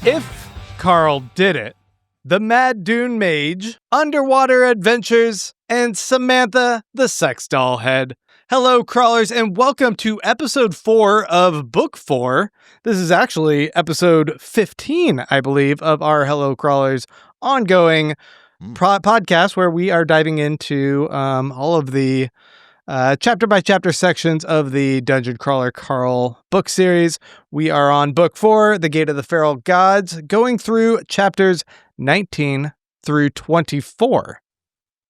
If Carl did it, the Mad Dune Mage, Underwater Adventures, and Samantha, the Sex Doll Head. Hello, crawlers, and welcome to episode 4 of book 4. This is actually episode 15, I believe, of our Hello, Crawlers ongoing podcast, where we are diving into all of the chapter-by-chapter sections of the Dungeon Crawler Carl book series. We are on book 4, The Gate of the Feral Gods, going through chapters 19 through 24.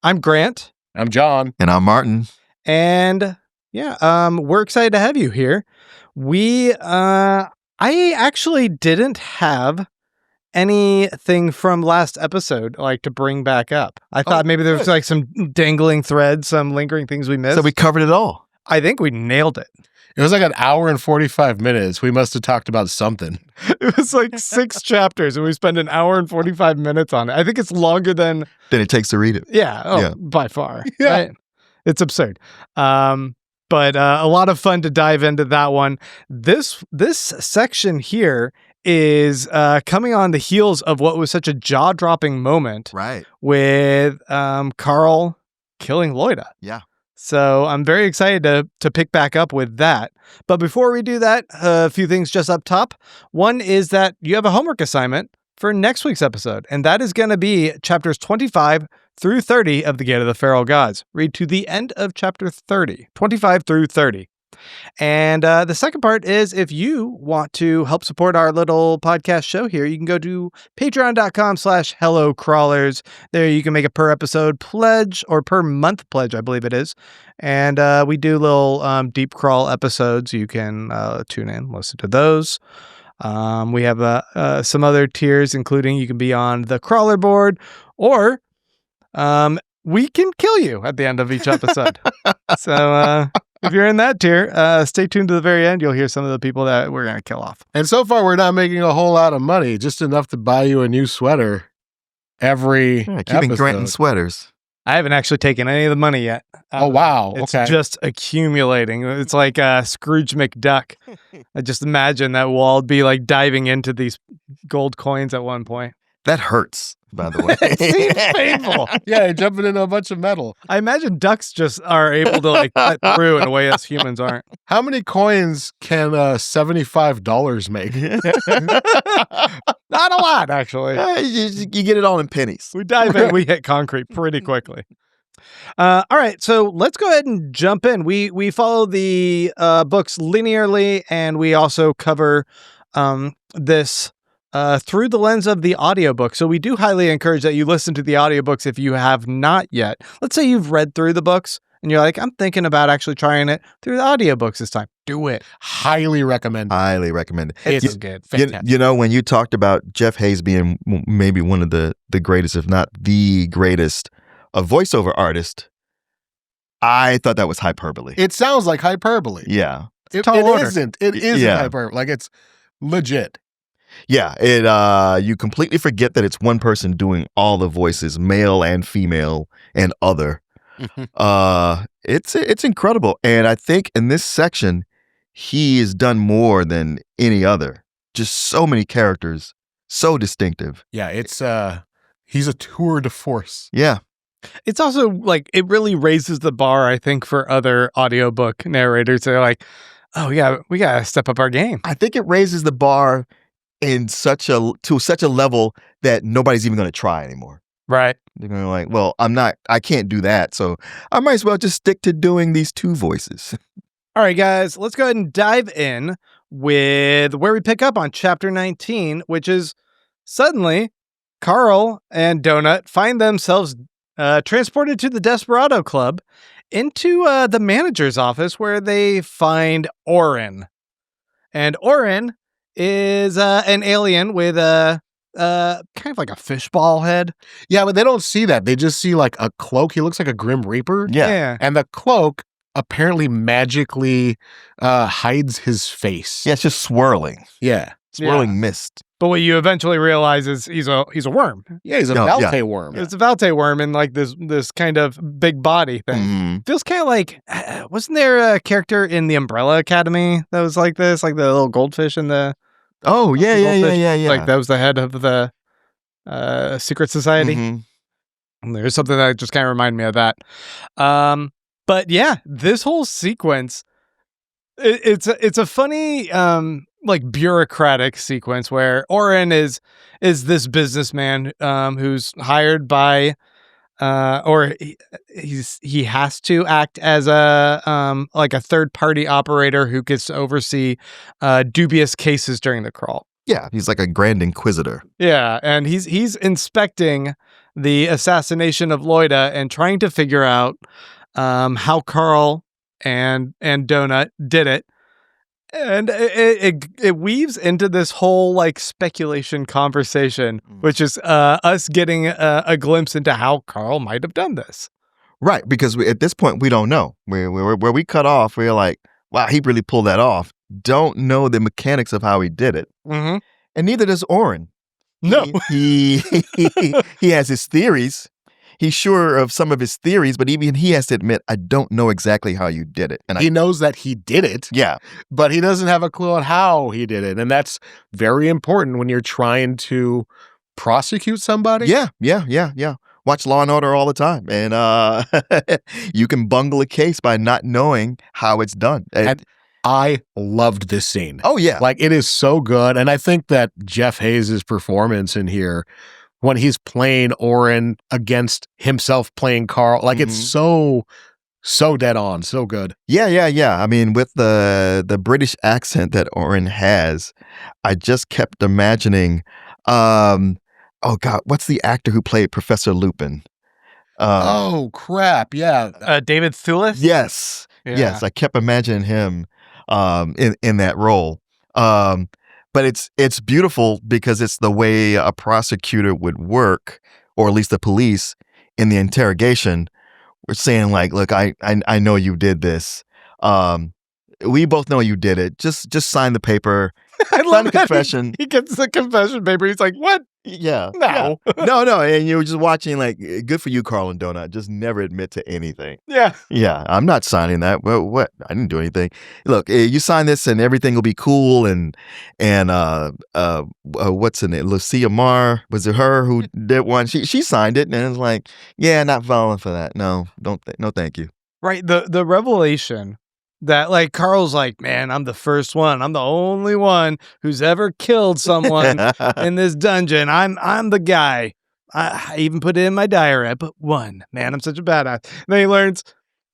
I'm Grant. I'm John. And I'm Martin. And we're excited to have you here. I actually didn't have anything from last episode to bring back up. I thought maybe there was some dangling threads, some lingering things we missed. So we covered it all. I think we nailed it. It was like an hour and 45 minutes. We must have talked about something. It was like 6 chapters, and we spent an hour and 45 minutes on it. I think it's longer than it takes to read it. Yeah, by far. Yeah. Right? It's absurd. But a lot of fun to dive into that one. This section here is coming on the heels of what was such a jaw-dropping moment, right, with Carl killing Loida. Yeah. So I'm very excited to pick back up with that. But before we do that, a few things just up top. One is that you have a homework assignment for next week's episode, and that is going to be chapters 25 through 30 of The Gate of the Feral Gods. Read to the end of chapter 30, 25 through 30. And the second part is, if you want to help support our little podcast show here, you can go to patreon.com/hellocrawlers. There you can make a per episode pledge, or per month pledge, I believe it is. And we do little deep crawl episodes. You can tune in, listen to those. We have some other tiers, including you can be on the crawler board, or we can kill you at the end of each episode. So if you're in that tier, stay tuned to the very end. You'll hear some of the people that we're going to kill off. And so far, we're not making a whole lot of money, just enough to buy you a new sweater every keeping episode. granting sweaters. I haven't actually taken any of the money yet. Oh, wow. It's okay. just accumulating. It's like Scrooge McDuck. I just imagine that we'll all be diving into these gold coins at one point. That hurts, by the way. It seems painful. Yeah, jumping into a bunch of metal. I imagine ducks just are able to cut through in a way us humans aren't. How many coins can $75 make? Not a lot, actually. You get it all in pennies. We dive in, we hit concrete pretty quickly. All right, so let's go ahead and jump in. We follow the books linearly, and we also cover this through the lens of the audiobook. So we do highly encourage that you listen to the audiobooks if you have not yet. Let's say you've read through the books and you're like, I'm thinking about actually trying it through the audiobooks this time. Do it. Highly recommend. Highly recommend it. It's good. Fantastic. You know, when you talked about Jeff Hayes being maybe one of the greatest, if not the greatest, a voiceover artist, I thought that was hyperbole. It sounds like hyperbole. Yeah. It order. isn't. It isn't hyperbole. It's legit. Yeah, you completely forget that it's one person doing all the voices, male and female and other. It's incredible, and I think in this section he has done more than any other. Just so many characters, so distinctive. Yeah, it's he's a tour de force. Yeah. It's also it really raises the bar, I think, for other audiobook narrators. They're like, oh yeah, we gotta step up our game. I think it raises the bar to such a level that nobody's even going to try anymore. Right. They're going well, I can't do that. So I might as well just stick to doing these 2 voices. All right, guys, let's go ahead and dive in with where we pick up on chapter 19, which is suddenly Carl and Donut find themselves transported to the Desperado Club into the manager's office, where they find Orin. And Orin is an alien with a kind of like a fishball head. Yeah, but they don't see that. They just see a cloak. He looks like a Grim Reaper. Yeah. And the cloak apparently magically hides his face. Yeah, it's just swirling. Yeah. Swirling mist. But what you eventually realize is he's a worm. Yeah, he's a Valte worm. It's a Valte worm in this kind of big body thing. Mm-hmm. Feels kind of like, wasn't there a character in the Umbrella Academy that was like this, like the little goldfish in the Oh, yeah, yeah, yeah, yeah, yeah. Like that was the head of the secret society. Mhm. And there's something that just kind of reminded me of that. But yeah, this whole sequence, it's a funny like bureaucratic sequence where Orin is this businessman who's hired by or he has to act as a like a third party operator who gets to oversee dubious cases during the crawl. Yeah, he's like a grand inquisitor. Yeah, and he's inspecting the assassination of Loida and trying to figure out how Carl and Donut did it. And it weaves into this whole like speculation conversation, which is us getting a glimpse into how Carl might have done this. Right, because at this point, we don't know. Where we cut off, we're like, wow, he really pulled that off. Don't know the mechanics of how he did it. Mm-hmm. And neither does Orin. No. He has his theories. He's sure of some of his theories, but even he has to admit, I don't know exactly how you did it. And he knows that he did it. Yeah. But he doesn't have a clue on how he did it. And that's very important when you're trying to prosecute somebody. Yeah. Watch Law and Order all the time. And you can bungle a case by not knowing how it's done. And I loved this scene. Oh, yeah. Like, it is so good. And I think that Jeff Hayes' performance in here, when he's playing Orin against himself playing Carl, like it's so dead on, so good. Yeah. I mean, with the British accent that Orin has, I just kept imagining, oh God, what's the actor who played Professor Lupin? Oh crap, yeah. David Thewlis? Yes. Yeah. Yes, I kept imagining him in that role. But it's beautiful because it's the way a prosecutor would work, or at least the police in the interrogation. We're saying like, look, I know you did this. We both know you did it. Just sign the paper. Sign the confession. He gets the confession paper. He's like, what? Yeah. No. Yeah. No. And you were just watching like, good for you, Carl and Donut. Just never admit to anything. Yeah. Yeah. I'm not signing that. Well, what? I didn't do anything. Look, you sign this and everything will be cool. And what's in it? Lucia Marr, was it her who did one? She signed it and it's like, yeah, not falling for that. No, no, thank you. Right. The revelation that like Carl's like, man, I'm the first one. I'm the only one who's ever killed someone in this dungeon. I'm the guy. I even put it in my diary. I put one. Man, I'm such a badass. And then he learns,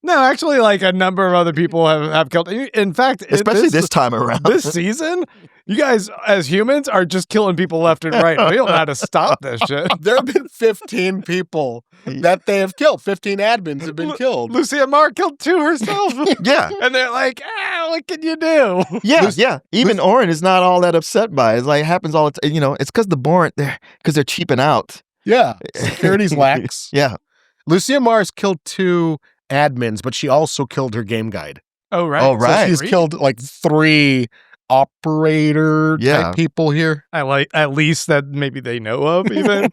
no, actually, like a number of other people have killed. In fact, especially this time around, this season, you guys as humans are just killing people left and right. We don't know how to stop this shit. There have been 15 people that they have killed. 15 admins have been killed. Lucia Marr killed 2 herself. Yeah. And they're like, what can you do? Yeah. Even Orin is not all that upset by it. It's like, it happens all the time. You know, it's because they're cheaping out. Yeah. Security's lax. Yeah. Lucia Marr's killed 2 admins, but she also killed her game guide. Oh, right. Oh, right. So she's killed like 3 operator type people here. I like at least that maybe they know of even.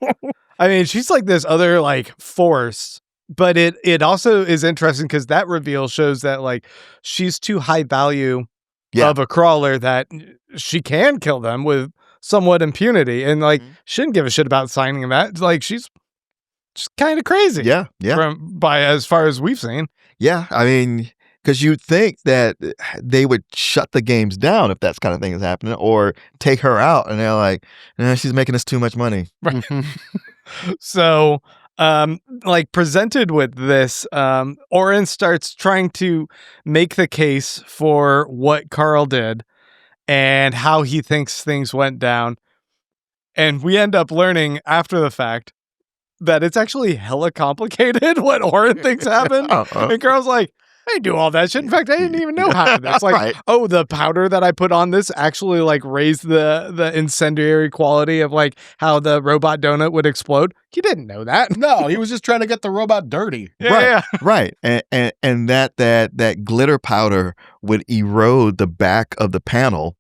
I mean, she's like this other like force, but it also is interesting because that reveal shows that like she's too high value of a crawler that she can kill them with somewhat impunity, and like shouldn't give a shit about signing that. Like she's just kind of crazy. Yeah. By as far as we've seen. Yeah, I mean, because you'd think that they would shut the games down if that kind of thing is happening, or take her out, and they're like, she's making us too much money. Right. So, like presented with this, Orin starts trying to make the case for what Carl did and how he thinks things went down. And we end up learning after the fact that it's actually hella complicated what Orin thinks happened. And Carl's like, I didn't do all that shit. In fact, I didn't even know half of this. Like, Right. Oh, the powder that I put on this actually like raised the incendiary quality of like how the robot donut would explode. You didn't know that. No, he was just trying to get the robot dirty. Yeah. Right. And that glitter powder would erode the back of the panel,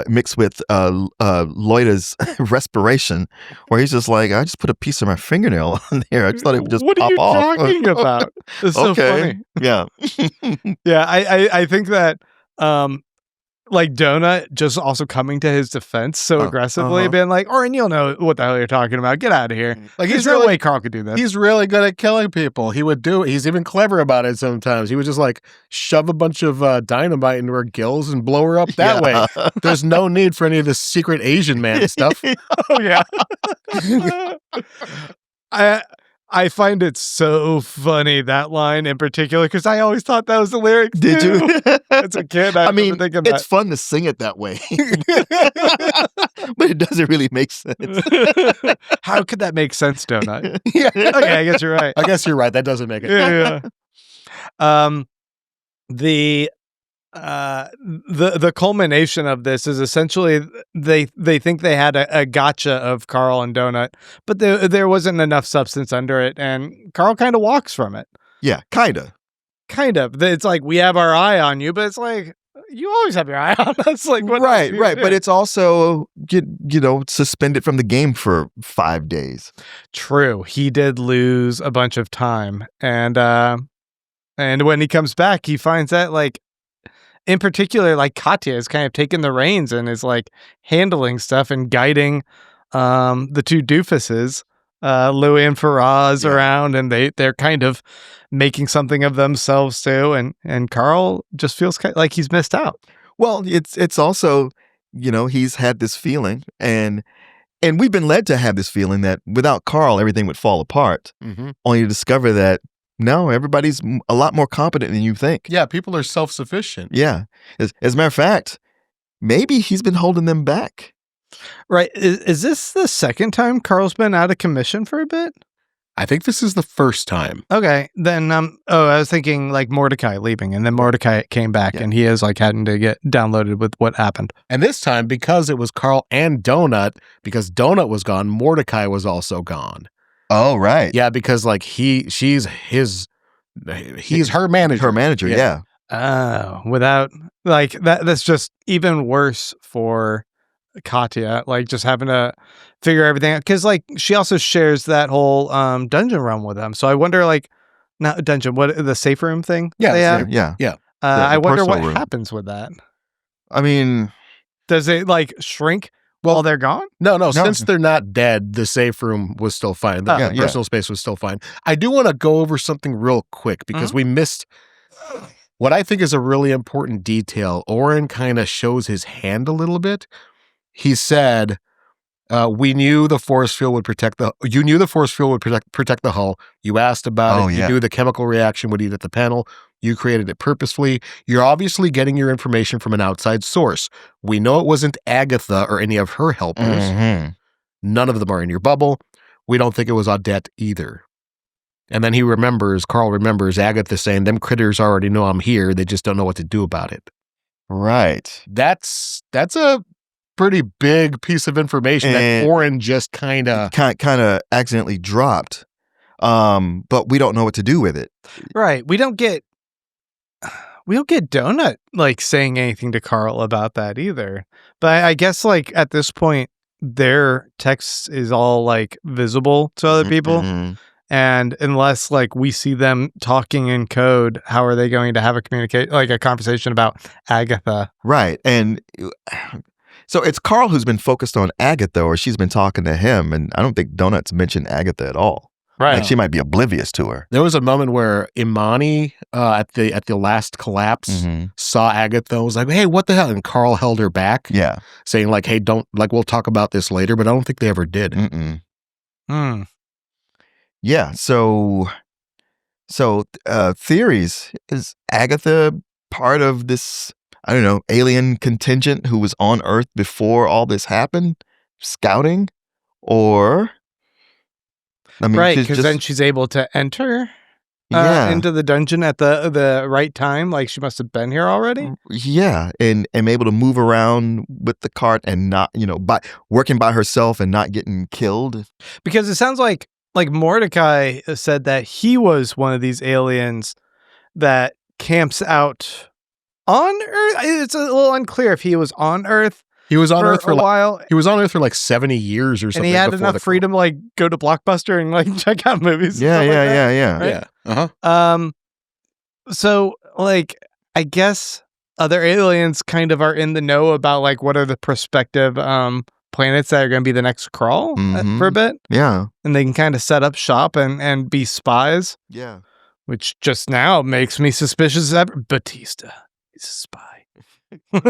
mixed with Loida's respiration, where he's just like, I just put a piece of my fingernail on there. I just thought it would just what pop are you off. talking about? It's so funny. Yeah. Yeah, I think that like Donut just also coming to his defense so aggressively, being like, Orin, you'll know what the hell you're talking about. Get out of here. Like There's no way Carl could do that. He's really good at killing people. He would do it. He's even clever about it sometimes. He would just like shove a bunch of dynamite into her gills and blow her up that way. There's no need for any of this secret Asian man stuff. Oh, yeah. I find it so funny, that line in particular, because I always thought that was the lyric. Did you? As a kid, I mean, it's fun to sing it that way, but it doesn't really make sense. How could that make sense, Donut? Yeah. Okay, I guess you're right. I guess you're right. That doesn't make it. Yeah. The culmination of this is essentially they think they had a gotcha of Carl and Donut, but there wasn't enough substance under it, and Carl kind of walks from it. Yeah, kind of. It's like, we have our eye on you, but it's like, you always have your eye on us. Like, what right. But it's also suspended from the game for 5 days. True. He did lose a bunch of time, and when he comes back, he finds that, like, in particular, like, Katya is kind of taking the reins and is like handling stuff and guiding the two doofuses, Louis and Faraz, around, and they're kind of making something of themselves too. And Carl just feels like he's missed out. Well, it's also, he's had this feeling, and we've been led to have this feeling that without Carl, everything would fall apart. Mm-hmm. Only to discover that no, everybody's a lot more competent than you think. Yeah, people are self-sufficient. Yeah. As a matter of fact, maybe he's been holding them back. Right. Is this the second time Carl's been out of commission for a bit? I think this is the first time. Okay. Then, I was thinking like Mordecai leaving, and then Mordecai came back, and he is like having to get downloaded with what happened. And this time, because it was Carl and Donut, because Donut was gone, Mordecai was also gone. Oh, right. Yeah, because like he's her manager. Her manager, yeah. Oh, without like that's just even worse for Katya, like just having to figure everything out, because like she also shares that whole dungeon realm with them. So I wonder, like, not dungeon, what, the safe room thing? Yeah, yeah. I wonder what room happens with that. I mean, does it like shrink while they're gone? No. Since they're not dead, the safe room was still fine. The personal space was still fine. I do want to go over something real quick, because we missed what I think is a really important detail. Orin kind of shows his hand a little bit. He said, "We knew the force field would protect the. You knew the force field would protect the hull. You asked about it. You knew the chemical reaction would eat at the panel. You created it purposefully. You're obviously getting your information from an outside source. We know it wasn't Agatha or any of her helpers. Mm-hmm. None of them are in your bubble. We don't think it was Audette either." And then Carl remembers Agatha saying, "Them critters already know I'm here. They just don't know what to do about it." Right. That's a pretty big piece of information that Orin just kind of accidentally dropped. But we don't know what to do with it. Right. We don't get Donut like saying anything to Carl about that either. But I guess like at this point, their text is all like visible to other people. Mm-hmm. And unless like we see them talking in code, how are they going to have a conversation about Agatha? Right. And so it's Carl who's been focused on Agatha, or she's been talking to him. And I don't think Donut's mentioned Agatha at all. Right. Like she might be oblivious to her. There was a moment where Imani at the last collapse saw Agatha and was like, "Hey, what the hell?" And Carl held her back. Yeah. Saying like, "Hey, don't, like, we'll talk about this later," but I don't think they ever did. Mm-mm. Yeah. So theories, is Agatha part of this, I don't know, alien contingent who was on Earth before all this happened, scouting? Or I mean, right, because then she's able to enter into the dungeon at the right time. Like she must have been here already. Yeah, and able to move around with the cart and not, working by herself and not getting killed. Because it sounds like Mordecai said that he was one of these aliens that camps out on Earth. It's a little unclear if he was on Earth. He was on Earth for a while. He was on Earth for like 70 years or something. And he had enough freedom to like go to Blockbuster and like check out movies. Yeah. Right? Yeah. Uh-huh. So like, I guess other aliens kind of are in the know about like what are the prospective planets that are going to be the next crawl for a bit. Yeah. And they can kind of set up shop and be spies. Yeah. Which just now makes me suspicious of Batista. He's a spy.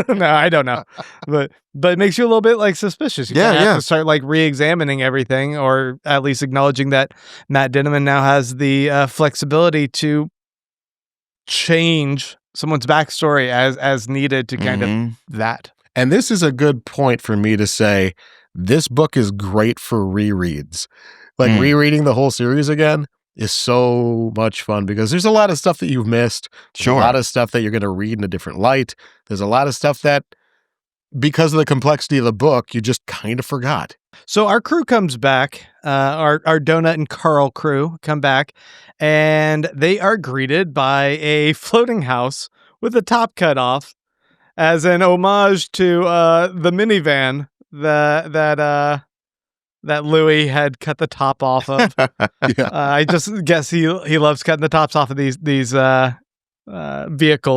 No, I don't know. But it makes you a little bit like suspicious. You have to start like re-examining everything, or at least acknowledging that Matt Dinniman now has the flexibility to change someone's backstory as needed to kind of that. And this is a good point for me to say, this book is great for rereads. Like rereading the whole series again is so much fun because there's a lot of stuff that you've missed. There's a lot of stuff that you're going to read in a different light. There's a lot of stuff that, because of the complexity of the book, you just kind of forgot. So our crew comes back, our Donut and Carl crew come back, and they are greeted by a floating house with the top cut off as an homage to the minivan that Louis had cut the top off of. I just guess he loves cutting the tops off of these vehicles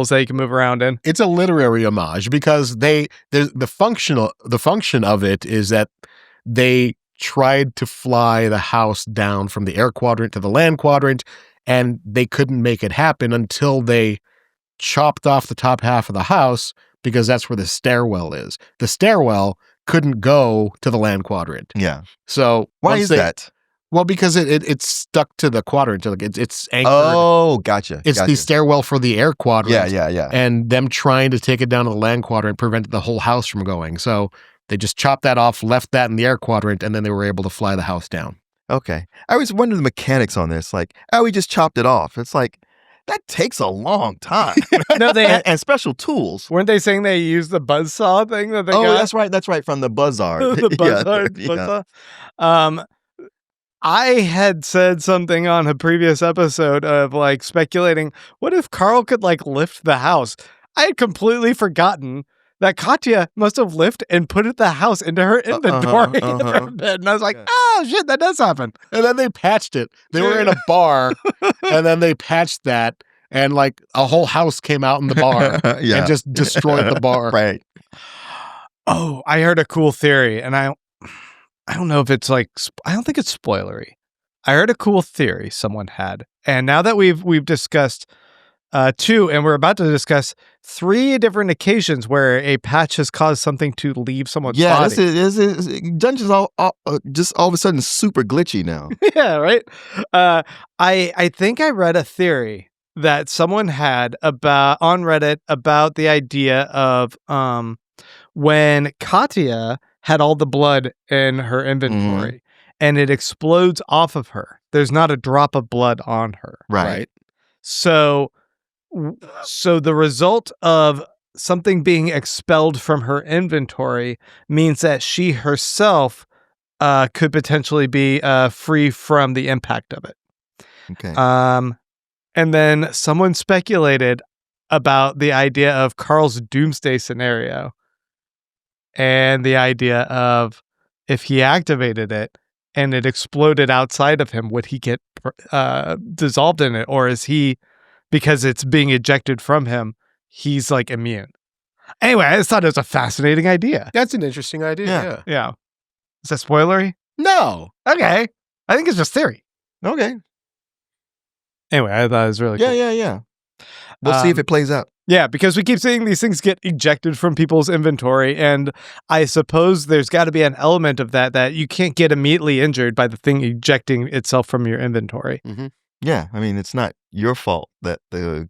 that you can move around in. It's a literary homage because the function of it is that they tried to fly the house down from the air quadrant to the land quadrant, and they couldn't make it happen until they chopped off the top half of the house because that's where the stairwell is. The stairwell couldn't go to the land quadrant. Yeah. So why is that? Well, because it's stuck to the quadrant. It's anchored. Oh, gotcha. It's the stairwell for the air quadrant. Yeah. And them trying to take it down to the land quadrant prevented the whole house from going. So they just chopped that off, left that in the air quadrant, and then they were able to fly the house down. Okay. I was wondering the mechanics on this. Like, we just chopped it off. It's like, that takes a long time. No, and special tools. Weren't they saying they used the buzzsaw thing that they got? Oh, that's right. That's right. From the buzzard. The buzzsaw. I had said something on a previous episode of like speculating, what if Carl could like lift the house? I had completely forgotten that Katya must have lifted and put the house into her inventory in her bed. And I was like, oh shit, that does happen. And then they patched it. They were in a bar and then they patched that, and like a whole house came out in the bar and just destroyed the bar. Right. Oh, I heard a cool theory, and I don't know if it's like, I don't think it's spoilery. I heard a cool theory someone had. And now that we've discussed 2, and we're about to discuss 3 different occasions where a patch has caused something to leave someone's body. This is Dungeon's just all of a sudden super glitchy now. Yeah, right? I think I read a theory that someone had on Reddit about the idea of when Katya had all the blood in her inventory and it explodes off of her, there's not a drop of blood on her. Right? So the result of something being expelled from her inventory means that she herself could potentially be free from the impact of it. Okay. And then someone speculated about the idea of Carl's doomsday scenario and the idea of if he activated it and it exploded outside of him, would he get dissolved in it? Or is he, because it's being ejected from him, he's like immune? Anyway, I just thought it was a fascinating idea. That's an interesting idea. Yeah. Is that spoilery? No. Okay. I think it's just theory. Okay. Anyway, I thought it was really cool. Yeah. We'll see if it plays out. Yeah, because we keep seeing these things get ejected from people's inventory, and I suppose there's got to be an element of that you can't get immediately injured by the thing ejecting itself from your inventory. Mm-hmm. Yeah, I mean, it's not your fault that the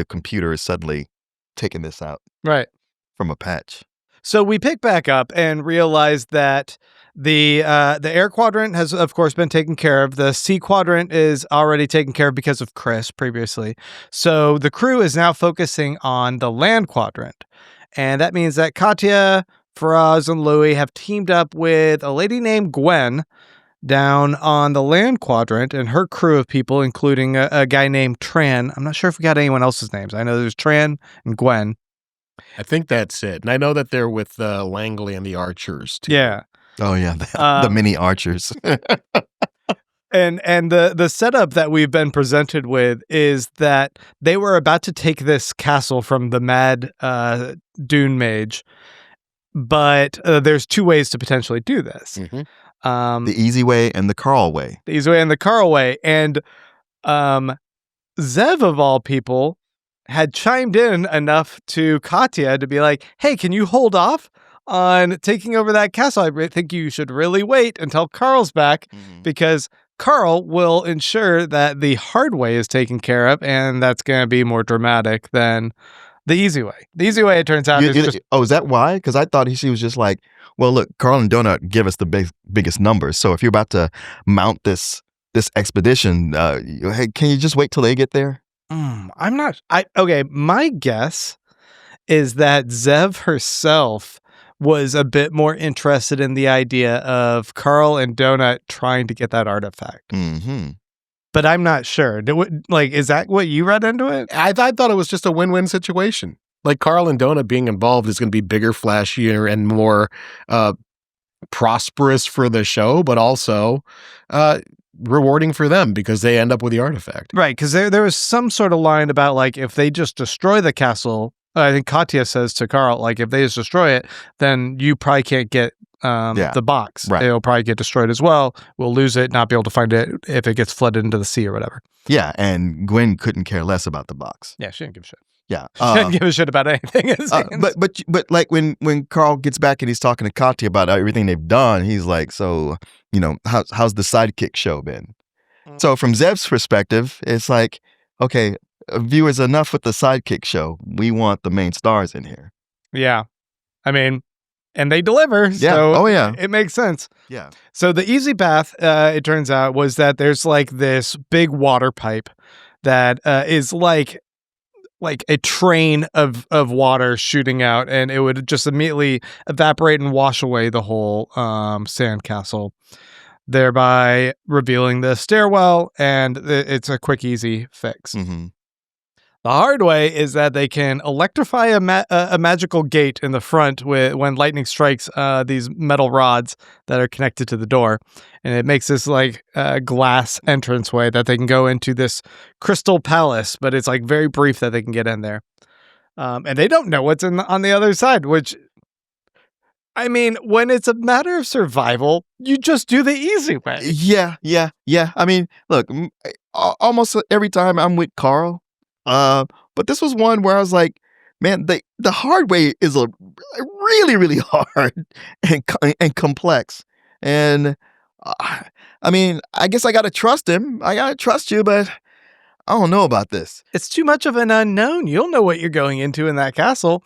computer is suddenly taking this out. Right. From a patch. So we pick back up and realize that the air quadrant has, of course, been taken care of. The sea quadrant is already taken care of because of Chris previously. So the crew is now focusing on the land quadrant. And that means that Katya, Faraz, and Louis have teamed up with a lady named Gwen down on the land quadrant and her crew of people, including a guy named Tran. I'm not sure if we got anyone else's names. I know there's Tran and Gwen. I think that's it. And I know that they're with Langley and the Archers, too. Yeah. Oh, yeah. The mini archers. And the setup that we've been presented with is that they were about to take this castle from the mad dune mage, but there's two ways to potentially do this. The easy way and the Carl way. The easy way and the Carl way. And Zev, of all people, had chimed in enough to Katya to be like, hey, can you hold off on taking over that castle? I think you should really wait until Carl's back, because Carl will ensure that the hard way is taken care of, and that's going to be more dramatic than the easy way. The easy way, it turns out, is just... Oh, is that why? Because I thought she was just like, well, look, Carl and Donut give us the biggest numbers, so if you're about to mount this expedition, hey, can you just wait till they get there? I'm not... Okay, my guess is that Zev herself was a bit more interested in the idea of Carl and Donut trying to get that artifact. But I'm not sure. Is that what you read into it? I thought it was just a win-win situation. Like, Carl and Donut being involved is going to be bigger, flashier, and more prosperous for the show, but also rewarding for them because they end up with the artifact. Right, because there was some sort of line about, like, if they just destroy the castle, I think Katya says to Carl, like, if they just destroy it, then you probably can't get the box. Right. It'll probably get destroyed as well. We'll lose it, not be able to find it if it gets flooded into the sea or whatever. Yeah, and Gwen couldn't care less about the box. Yeah, she didn't give a shit. Yeah. She didn't give a shit about anything. But like when Carl gets back and he's talking to Katya about everything they've done, he's like, so, how's the sidekick show been? So from Zev's perspective, it's like, okay, viewers, enough with the sidekick show. We want the main stars in here. Yeah. I mean, and they deliver. Yeah. So yeah. It makes sense. Yeah. So the easy path, it turns out, was that there's like this big water pipe that is like a train of water shooting out, and it would just immediately evaporate and wash away the whole sandcastle, thereby revealing the stairwell, and it's a quick, easy fix. The hard way is that they can electrify a magical gate in the front when lightning strikes these metal rods that are connected to the door. And it makes this like glass entranceway that they can go into this crystal palace, but it's like very brief that they can get in there. And they don't know what's on the other side, which, I mean, when it's a matter of survival, you just do the easy way. Yeah. I mean, look, almost every time I'm with Carl, but this was one where I was like, man, the hard way is really, really hard and complex. And I mean, I guess I got to trust him. I got to trust you, but I don't know about this. It's too much of an unknown. You don't know what you're going into in that castle.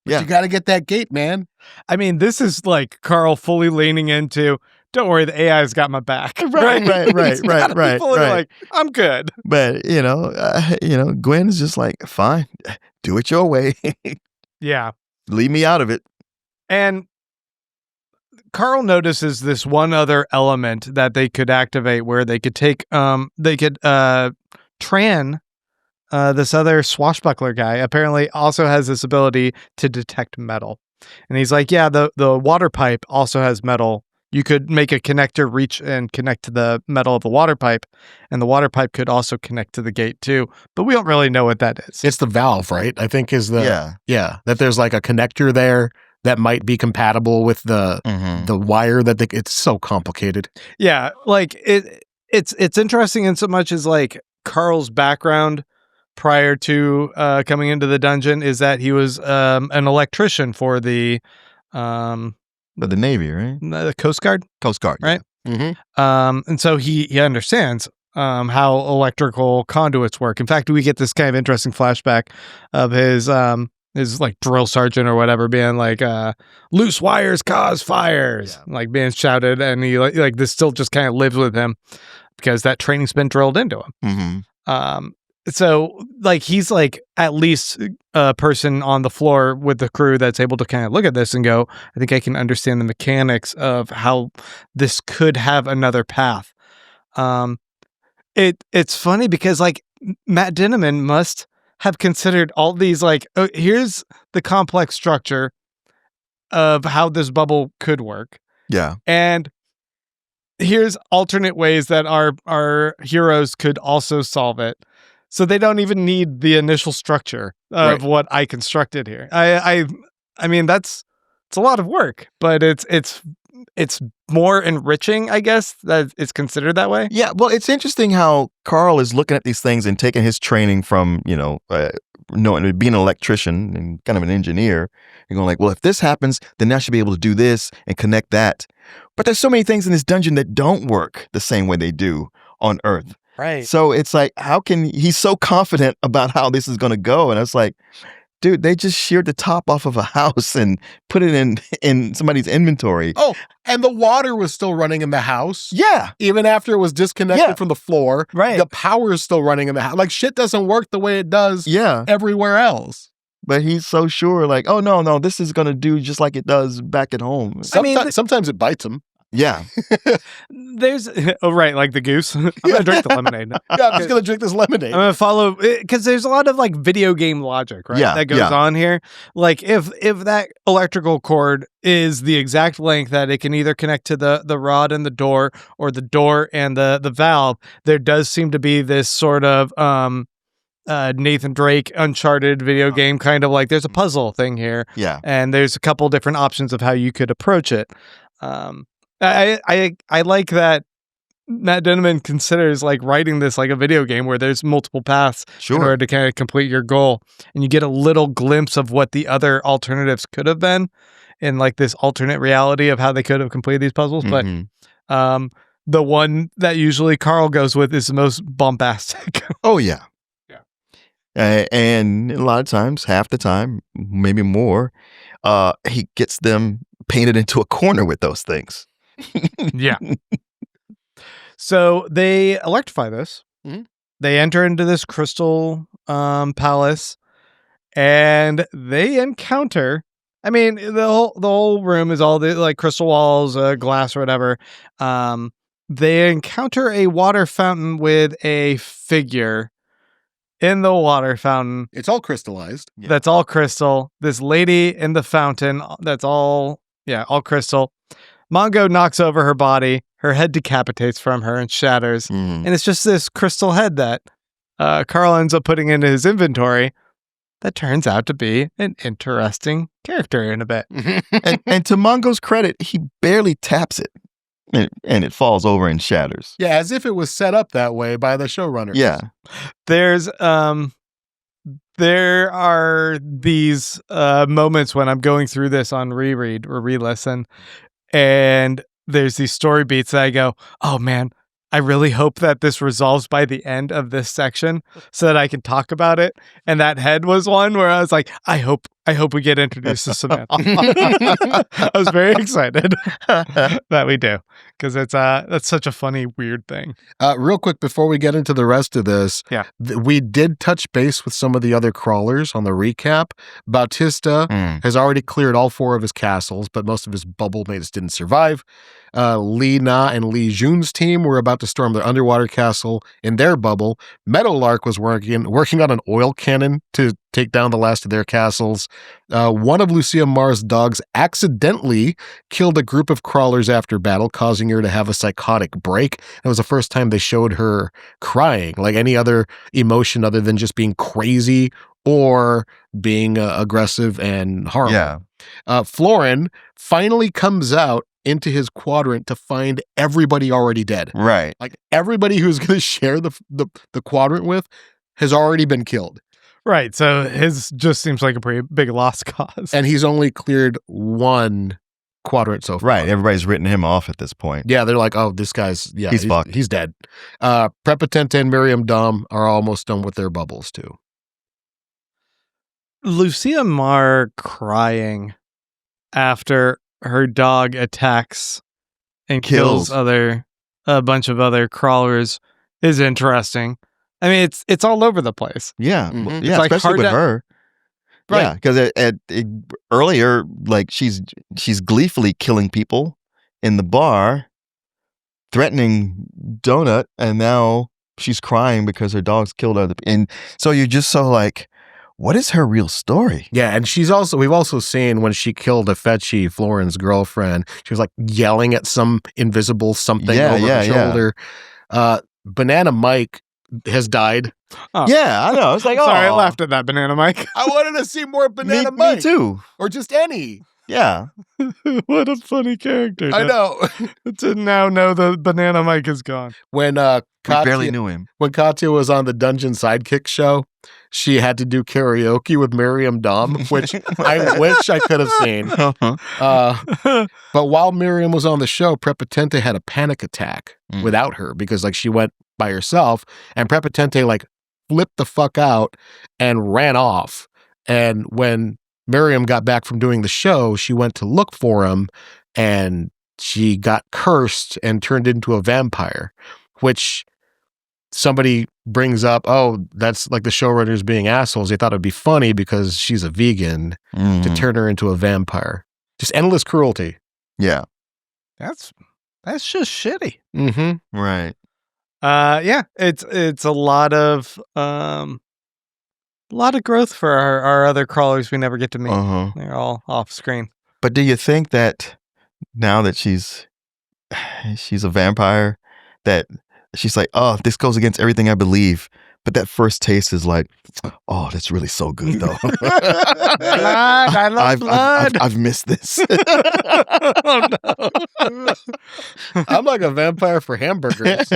But you got to get that gate, man. I mean, this is like Carl fully leaning into, don't worry, the AI's got my back. Right. Like, I'm good. But, Gwen is just like, fine, do it your way. Yeah. Leave me out of it. And Carl notices this one other element that they could activate where they could take, Tran, this other swashbuckler guy, apparently also has this ability to detect metal. And he's like, yeah, the water pipe also has metal. You could make a connector reach and connect to the metal of the water pipe, and the water pipe could also connect to the gate too, but we don't really know what that is. It's the valve, right? I think is the... Yeah, that there's like a connector there that might be compatible with the wire that it's so complicated. Yeah, like it's interesting in so much as like Carl's background prior to coming into the dungeon is that he was an electrician for the the Navy, right? The Coast Guard, right? Yeah. And so he understands how electrical conduits work. In fact, we get this kind of interesting flashback of his like drill sergeant or whatever being like, loose wires cause fires, like being shouted, and he like this still just kind of lives with him because that training's been drilled into him. So like he's like at least a person on the floor with the crew that's able to kind of look at this and go, I think I can understand the mechanics of how this could have another path. It's funny because like Matt Dinniman must have considered all these like, oh, here's the complex structure of how this bubble could work. Yeah. And here's alternate ways that our heroes could also solve it. So they don't even need the initial structure of what I constructed here. I mean, it's a lot of work, but it's more enriching, I guess, that it's considered that way. Yeah, well, it's interesting how Carl is looking at these things and taking his training from, knowing being an electrician and kind of an engineer, and going like, well, if this happens, then I should be able to do this and connect that. But there's so many things in this dungeon that don't work the same way they do on Earth. Right. So it's like, he's so confident about how this is going to go. And it's like, dude, they just sheared the top off of a house and put it in somebody's inventory. Oh, and the water was still running in the house. Yeah. Even after it was disconnected from the floor. Right. The power is still running in the house. Like, shit doesn't work the way it does everywhere else. But he's so sure, like, oh, no, this is going to do just like it does back at home. Sometimes it bites him. Yeah. There's like the goose. I'm gonna drink the lemonade. Yeah, I'm just gonna drink this lemonade. I'm gonna follow, because there's a lot of like video game logic, right? Yeah, that goes on here. Like if that electrical cord is the exact length that it can either connect to the rod and the door, or the door and the valve, there does seem to be this sort of Nathan Drake Uncharted video game kind of like there's a puzzle thing here. Yeah. And there's a couple different options of how you could approach it. I like that Matt Denneman considers like writing this like a video game where there's multiple paths in order to kind of complete your goal, and you get a little glimpse of what the other alternatives could have been in like this alternate reality of how they could have completed these puzzles. Mm-hmm. But the one that usually Carl goes with is the most bombastic. Oh yeah. And a lot of times, half the time, maybe more, he gets them painted into a corner with those things. Yeah. So they electrify this. Mm-hmm. They enter into this crystal palace, and they encounter. I mean, the whole room is all the like crystal walls, glass, or whatever. They encounter a water fountain with a figure in the water fountain. It's all crystallized. Yeah. That's all crystal. This lady in the fountain. That's all crystal. Mongo knocks over her body. Her head decapitates from her and shatters. Mm. And it's just this crystal head that Carl ends up putting into his inventory that turns out to be an interesting character in a bit. and to Mongo's credit, he barely taps it. And it falls over and shatters. Yeah, as if it was set up that way by the showrunners. Yeah. There are these moments when I'm going through this on reread or re-listen, and there's these story beats that I go, oh man, I really hope that this resolves by the end of this section so that I can talk about it. And that head was one where I was like, I hope we get introduced to Samantha. I was very excited that we do, because that's such a funny, weird thing. Real quick, before we get into the rest of this, we did touch base with some of the other crawlers on the recap. Bautista has already cleared all 4 of his castles, but most of his bubble mates didn't survive. Li Na and Li Jun's team were about to storm their underwater castle in their bubble. Meadowlark was working on an oil cannon to take down the last of their castles. One of Lucia Marr's dogs accidentally killed a group of crawlers after battle, causing her to have a psychotic break. It was the first time they showed her crying, like any other emotion other than just being crazy or being aggressive and horrible. Yeah. Florin finally comes out into his quadrant to find everybody already dead. Right. Like everybody who's going to share the quadrant with has already been killed. Right. So his just seems like a pretty big lost cause. And he's only cleared 1 quadrant so far. Right. Everybody's written him off at this point. Yeah. They're like, oh, this guy's, he's fucked. He's dead. Prepotente and Miriam Dom are almost done with their bubbles too. Lucia Marr crying after her dog attacks and kills a bunch of other crawlers is interesting. I mean, it's all over the place. Yeah, Mm-hmm. yeah, like especially with her. Right. Yeah, because earlier, like she's gleefully killing people in the bar, threatening Donut, and now she's crying because her dog's killed other people. And so you're just so like, what is her real story? Yeah, and we've also seen when she killed Afechi, Florin's girlfriend, she was like yelling at some invisible something over her shoulder. Banana Mike has died. Oh. Yeah, I know. It's like, sorry, I laughed at that, Banana Mike. I wanted to see more Banana Mike. Me too. Or just any. Yeah. What a funny character. I know. To now know the Banana Mike is gone. When Katya, we barely knew him. When Katya was on the Dungeon Sidekick show, she had to do karaoke with Miriam Dom, which I wish I could have seen. But while Miriam was on the show, Prepotente had a panic attack without her because like she went by herself, and Prepotente like flipped the fuck out and ran off. And when Miriam got back from doing the show, she went to look for him, and she got cursed and turned into a vampire, which somebody brings up, oh, that's like the showrunners being assholes. They thought it'd be funny because she's a vegan to turn her into a vampire. Just endless cruelty. Yeah. That's just shitty. Mm-hmm. Right. Yeah, it's a lot of growth for our other crawlers we never get to meet. They're all off screen. But do you think that now that she's a vampire, that she's like, oh, this goes against everything I believe, but that first taste is like, oh, that's really so good though. Blood, I love blood. I've missed this. Oh, no. I'm like a vampire for hamburgers.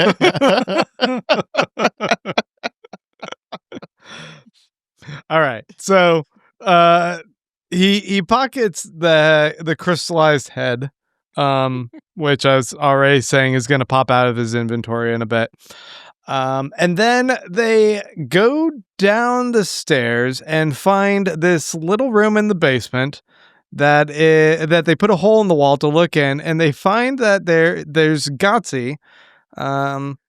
All right. So he pockets the crystallized head, which I was already saying is going to pop out of his inventory in a bit. And then they go down the stairs and find this little room in the basement that they put a hole in the wall to look in, and they find that there's Gotzi.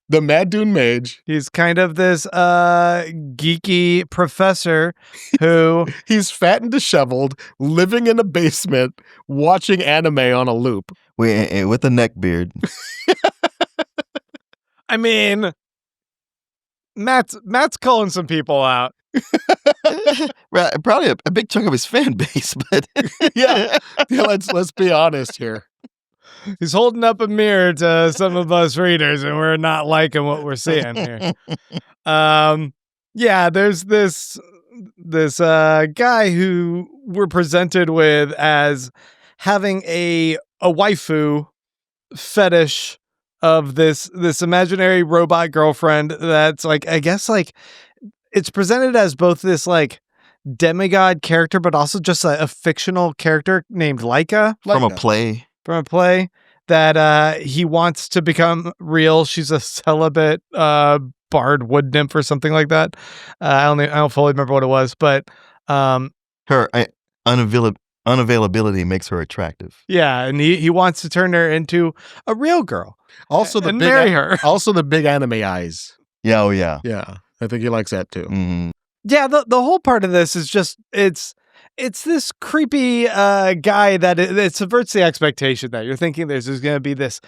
The Mad Dune Mage. He's kind of this geeky professor who... He's fat and disheveled, living in a basement, watching anime on a loop. With a neck beard. I mean, Matt's calling some people out. Probably a big chunk of his fan base, but... yeah, let's be honest here. He's holding up a mirror to some of us readers, and we're not liking what we're seeing here. Yeah, there's this guy who we're presented with as having a waifu fetish of this imaginary robot girlfriend that's like, I guess like it's presented as both this like demigod character, but also just a fictional character named Laika. From a play that he wants to become real. She's a celibate bard wood nymph or something like that. I don't fully remember what it was, but her unavailability makes her attractive. Yeah, and he wants to turn her into a real girl. Also marry her. Also the big anime eyes. Yeah, oh yeah. Yeah, I think he likes that too. Mm-hmm. Yeah, the whole part of this is just it's this creepy guy that it subverts the expectation that you're thinking there's going to be this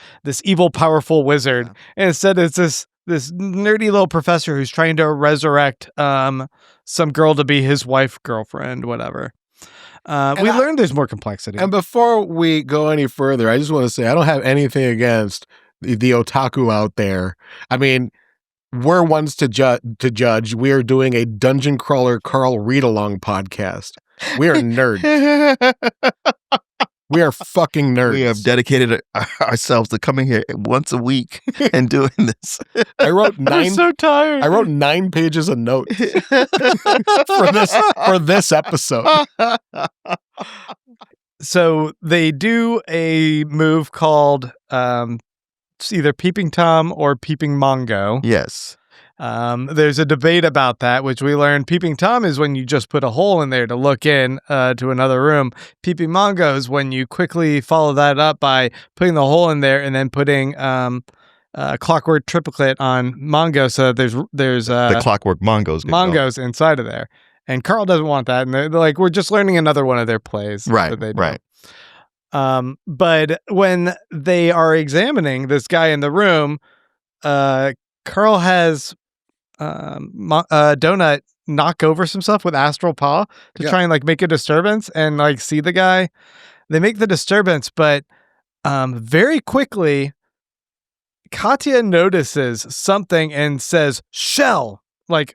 evil, powerful wizard, and instead it's this nerdy little professor who's trying to resurrect some girl to be his wife, girlfriend, whatever. We learned there's more complexity. And before we go any further, I just want to say I don't have anything against the otaku out there. I mean, we're ones to judge. We are doing a Dungeon Crawler Carl read-along podcast. We are nerds. We are fucking nerds. We have dedicated ourselves to coming here once a week and doing this. I wrote I'm so tired. I wrote 9 pages of notes for this episode. So they do a move called it's either Peeping Tom or Peeping Mongo. Yes. There's a debate about that, which we learned Peeping Tom is when you just put a hole in there to look in to another room. Peeping Mongo is when you quickly follow that up by putting the hole in there and then putting clockwork triplicate on Mongo, so that there's the clockwork Mongos inside of there. And Carl doesn't want that, and they're like, we're just learning another one of their plays. Right, that they do. right. But when they are examining this guy in the room, Carl has Donut knock over some stuff with astral paw to try and like make a disturbance and like see the guy. They make the disturbance, but very quickly, Katya notices something and says, "Shell," like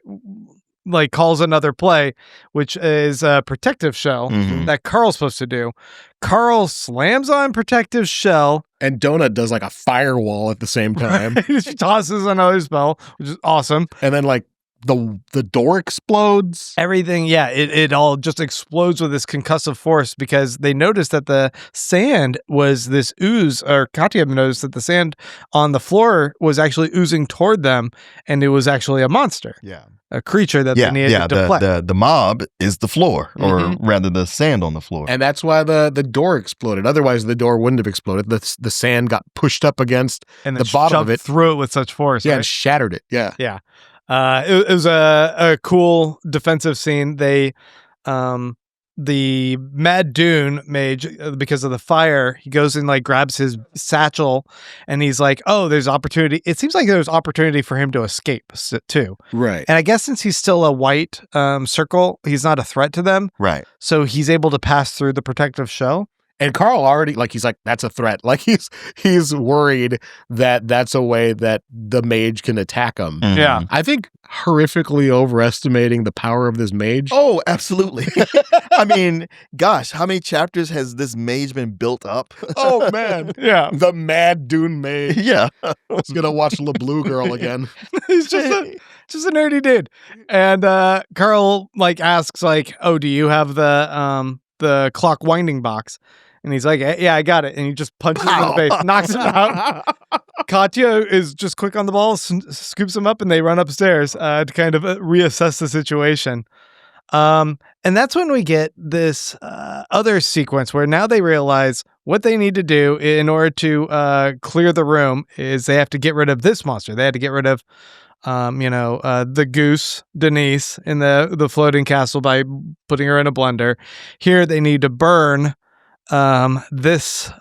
calls another play, which is a protective shell that Carl's supposed to do. Carl slams on protective shell. And Donut does like a firewall at the same time. She tosses another spell, which is awesome. And then like the door explodes. Everything, yeah, it all just explodes with this concussive force because they noticed that the sand was this ooze, or Katya noticed that the sand on the floor was actually oozing toward them, and it was actually a monster. Yeah. A creature that they needed to play. The mob is the floor, or rather the sand on the floor. And that's why the door exploded. Otherwise, the door wouldn't have exploded. The sand got pushed up against and the bottom of it. Through it with such force. Yeah, right? and shattered it. Yeah. Yeah. It was a cool defensive scene. They, the Mad Dune mage, because of the fire, he goes and like grabs his satchel, and he's like, "Oh, there's opportunity." It seems like there's opportunity for him to escape too. Right. And I guess since he's still a white circle, he's not a threat to them. Right. So he's able to pass through the protective shell. And Carl already, like, he's like, that's a threat. Like, he's worried that that's a way that the mage can attack him. Yeah. I think horrifically overestimating the power of this mage. Oh, absolutely. I mean, gosh, how many chapters has this mage been built up? Oh, man. Yeah. The Mad Dune mage. Yeah. He's going to watch La Blue Girl again. He's just a nerdy dude. And Carl, like, asks, like, "Oh, do you have the clock winding box?" And he's like, "Yeah, I got it." And he just punches him in the face, knocks him out. Katya is just quick on the ball, scoops him up, and they run upstairs to kind of reassess the situation. And that's when we get this other sequence where now they realize what they need to do in order to clear the room is they have to get rid of this monster. They had to get rid of the goose, Denise, in the floating castle by putting her in a blender. Here they need to burn this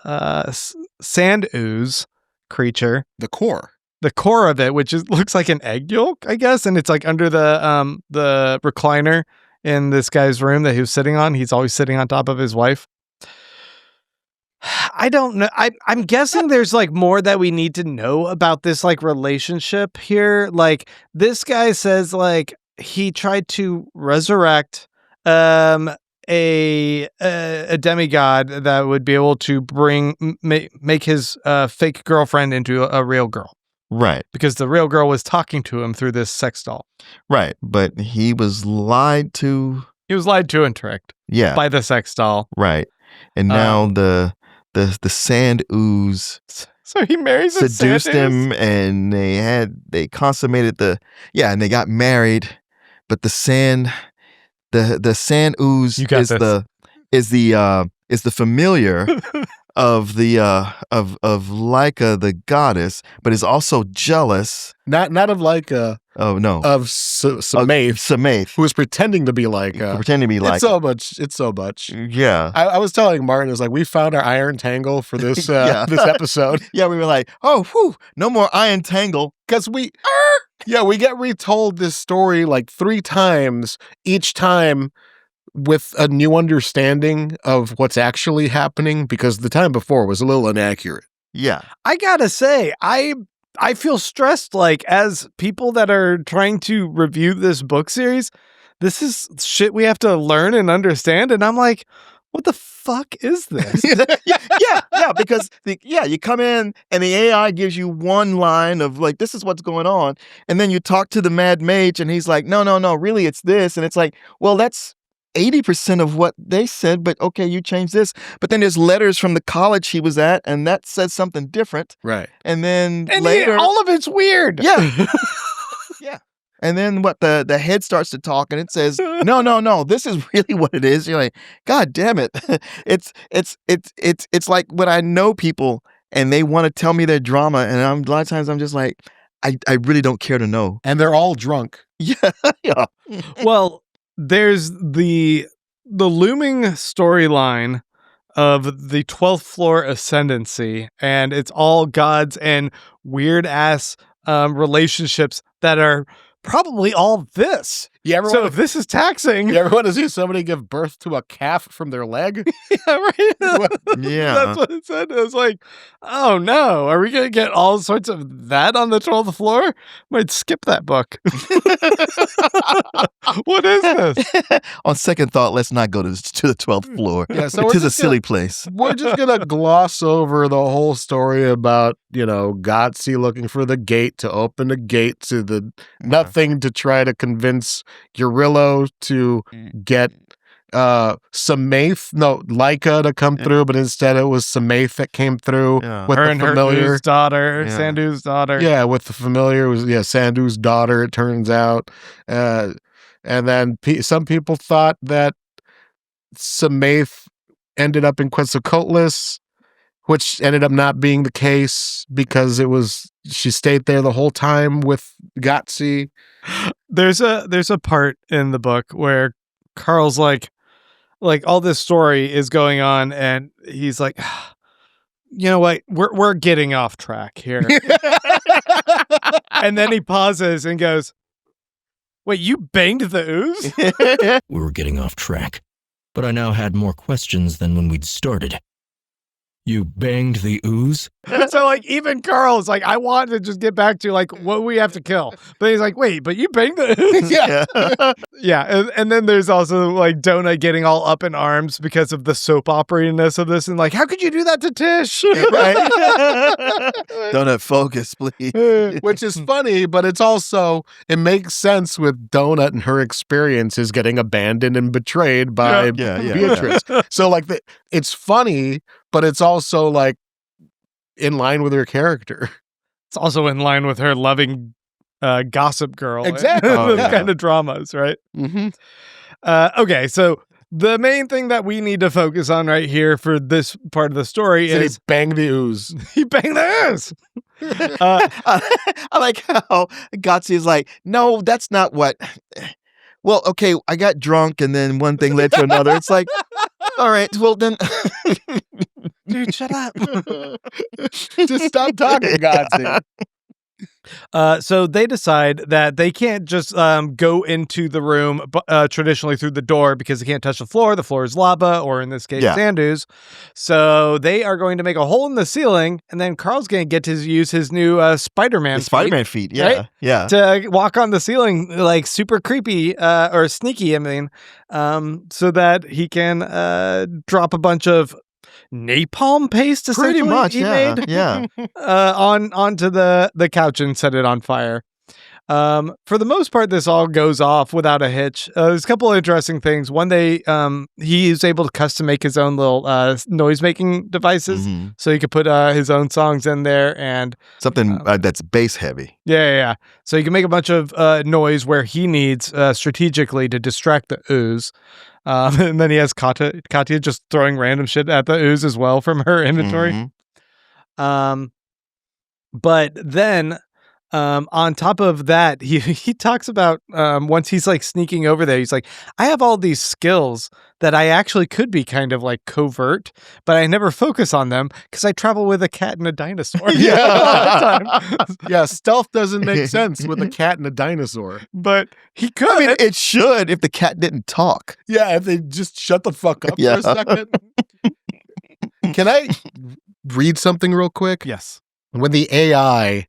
sand ooze creature, The core of it, which looks like an egg yolk, I guess, and it's like under the recliner in this guy's room that he was sitting on. He's always sitting on top of his wife. I don't know. I'm guessing there's like more that we need to know about this like relationship here. Like this guy says like he tried to resurrect a demigod that would be able to make his fake girlfriend into a real girl. Right. Because the real girl was talking to him through this sex doll. Right. But he was lied to. He was lied to and tricked. Yeah. By the sex doll. Right. And now the sand ooze so he marries seduced him, and they consummated and they got married. But the sand ooze is the familiar of the of Laika the goddess, but is also jealous. Not of Laika. Oh no, of Samaith, who was pretending to be Laika. Pretending to be Laika. It's so much. Yeah. I was telling Martin, it was like, we found our iron tangle for this this episode. Yeah, we were like, oh, whew, no more iron tangle. Because we get retold this story like 3 times, each time with a new understanding of what's actually happening, because the time before was a little inaccurate. Yeah. I gotta say, I feel stressed, like, as people that are trying to review this book series. This is shit we have to learn and understand, and I'm like, what the fuck is this? yeah, because you come in and the AI gives you one line of like, this is what's going on, and then you talk to the mad mage and he's like, no, really it's this, and it's like, well, that's 80% of what they said, but okay, you changed this. But then there's letters from the college he was at, and that says something different. Right. And then later, all of it's weird. Yeah. Yeah. And then the head starts to talk, and it says, no, this is really what it is. You're like, God damn it. It's like when I know people and they want to tell me their drama, and a lot of times I'm just like, I really don't care to know. And they're all drunk. Yeah. Well, there's the looming storyline of the 12th floor ascendancy, and it's all gods and weird ass relationships that are probably all this. You ever So wanna- if this is taxing, you ever want to see somebody give birth to a calf from their leg? yeah, right. Yeah. That's what it said. It was like, oh no, are we gonna get all sorts of that on the 12th floor? Might skip that book. What is this? On second thought, let's not go to the 12th floor. Yeah, so it we're is a just gonna- silly place. We're just going to gloss over the whole story about, Gotsi looking for the gate to open the gate to the nothing to try to convince Eurillo to get Laika to come through, but instead it was Samaith that came through with Her the and her familiar ooze daughter, Yeah. Sandu's daughter. Yeah, with the familiar was Sandu's daughter. It turns out, and then some people thought that Samaith ended up in Quetzalcoatlus, which ended up not being the case because she stayed there the whole time with Gotsi. There's a part in the book where Carl's like all this story is going on, and he's like, you know what, we're getting off track here. And then he pauses and goes, wait, you banged the ooze? We were getting off track, but I now had more questions than when we'd started. You banged the ooze? So like even Carl's like, I want to just get back to like what we have to kill, but he's like, wait, but you banged the ooze? Yeah. And then there's also like Donut getting all up in arms because of the soap opera-ness of this, and like, how could you do that to Tish? Right? Donut, focus, please. Which is funny, but it's also, it makes sense with Donut and her experiences getting abandoned and betrayed by Yeah. Beatrice. So like it's funny, but it's also like in line with her character. It's also in line with her loving Gossip Girl. Exactly. Those Yeah. kind of dramas, right? Mm-hmm. Okay, so the main thing that we need to focus on right here for this part of the story is Bang the ooze. he banged the ooze. I like how Gotsi is like, no, that's not what. Well, okay, I got drunk and then one thing led to another. It's like, all right, well then. Dude, shut up. Just stop talking, Gotsi. So they decide that they can't just go into the room traditionally through the door because they can't touch the floor. The floor is lava, or in this case, Yeah. sand ooze. So they are going to make a hole in the ceiling, and then Carl's going to get to use his new Spider-Man The Spider-Man feet, yeah, right? yeah. to walk on the ceiling like super creepy or sneaky, I mean, so that he can drop a bunch of napalm paste, essentially, Pretty much, he yeah, made yeah. onto the couch and set it on fire. For the most part, this all goes off without a hitch. There's a couple of interesting things. One, he is able to custom make his own little noise making devices, Mhm. so he could put his own songs in there, and Something that's bass heavy. yeah. So he can make a bunch of noise where he needs strategically to distract the ooze. And then he has Katya just throwing random shit at the ooze as well from her inventory. Mhm. But then on top of that, he talks about once he's like sneaking over there, he's like, I have all these skills that I actually could be kind of like covert, but I never focus on them because I travel with a cat and a dinosaur. all the time. Yeah, stealth doesn't make sense with a cat and a dinosaur. But he could. I mean, it should if the cat didn't talk. Yeah, if they just shut the fuck up Yeah. for a second. Can I read something real quick? Yes. When the AI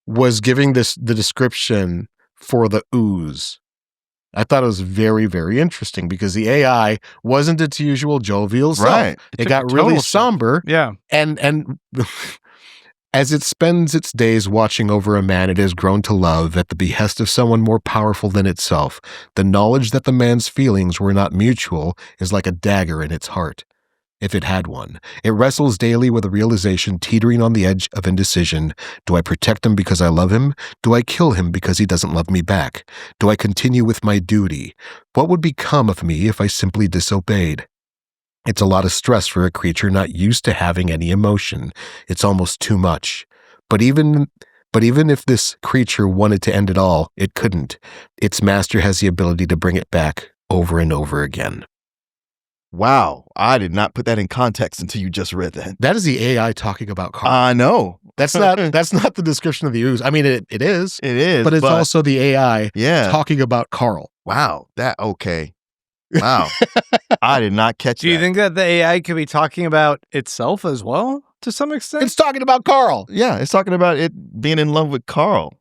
was giving the description for the ooze, I thought it was very, very interesting because the AI wasn't its usual jovial self. Right. It took got a really total shift. somber, Yeah. and as it spends its days watching over a man it has grown to love at the behest of someone more powerful than itself, the knowledge that the man's feelings were not mutual is like a dagger in its heart. If it had one, it wrestles daily with a realization teetering on the edge of indecision. Do I protect him because I love him? Do I kill him because he doesn't love me back? Do I continue with my duty? What would become of me if I simply disobeyed? It's a lot of stress for a creature not used to having any emotion. It's almost too much. But even if this creature wanted to end it all, it couldn't. Its master has the ability to bring it back over and over again. Wow. I did not put that in context until you just read that. That is the AI talking about Carl. I know. That's not the description of the ooze. I mean, it is. It is. But it's also the AI yeah. talking about Carl. Wow. Okay. Wow. I did not catch Do you that. think that the AI could be talking about itself as well to some extent? It's talking about Carl. Yeah, it's talking about it being in love with Carl.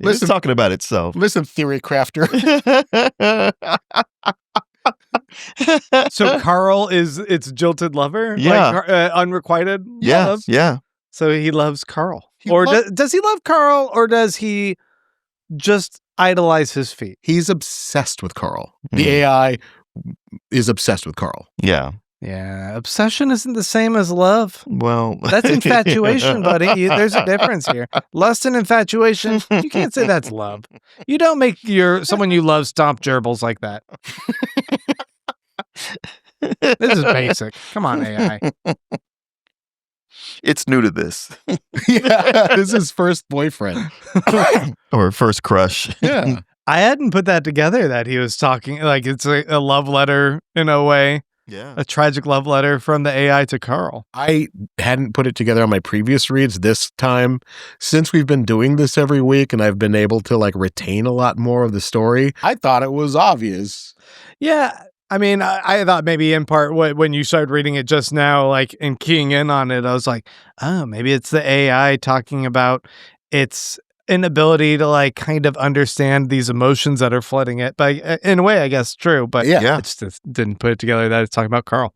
It's Listen- talking about itself. Listen, theory crafter. So Carl is its jilted lover? Yeah. Like unrequited Yeah, love? yeah. So he loves Carl. He Or lo- does he love Carl, or does he just idolize his feet? He's obsessed with Carl. Hmm. The AI is obsessed with Carl. Yeah. Yeah, obsession isn't the same as love. Well, That's infatuation, buddy. There's a difference here. Lust and infatuation, you can't say that's love. You don't make someone you love stomp gerbils like that. This is basic. Come on, AI. It's new to this. Yeah, this is his first boyfriend. Or first crush. Yeah. I hadn't put that together that he was talking, like it's a love letter in a way, Yeah. a tragic love letter from the AI to Carl. I hadn't put it together on my previous reads. This time, since we've been doing this every week and I've been able to like retain a lot more of the story, I thought it was obvious. Yeah. I mean, I thought maybe in part when you started reading it just now, like and keying in on it, I was like, oh, maybe it's the AI talking about its inability to like kind of understand these emotions that are flooding it. But in a way, I guess true. But Yeah. I just didn't put it together that it's talking about Carl.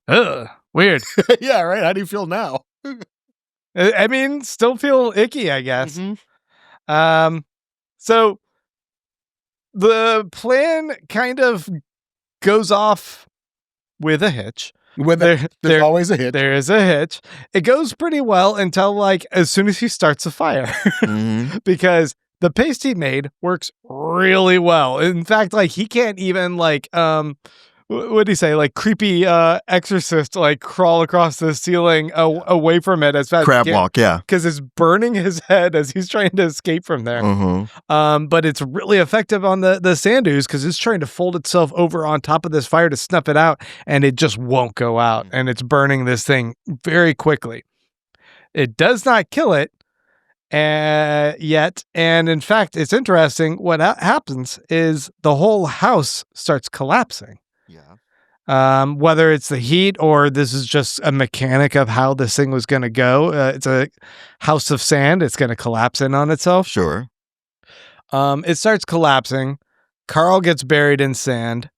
Ugh, weird. Yeah, right. How do you feel now? I mean, still feel icky, I guess. Mhm. So the plan kind of goes off with a hitch. There's always a hit. There is a hitch. It goes pretty well until like as soon as he starts a fire, Mhm. because the paste he made works really well. In fact, like he can't even like what do you say, like creepy exorcist like crawl across the ceiling away from it as fast Crab as walk, yeah. because it's burning his head as he's trying to escape from there. Mhm. But it's really effective on the sand ooze because it's trying to fold itself over on top of this fire to snuff it out, and it just won't go out, and it's burning this thing very quickly. It does not kill it yet, and in fact, it's interesting. What happens is the whole house starts collapsing. Yeah. Whether it's the heat or this is just a mechanic of how this thing was going to go. It's a house of sand. It's going to collapse in on itself. Sure. It starts collapsing. Carl gets buried in sand.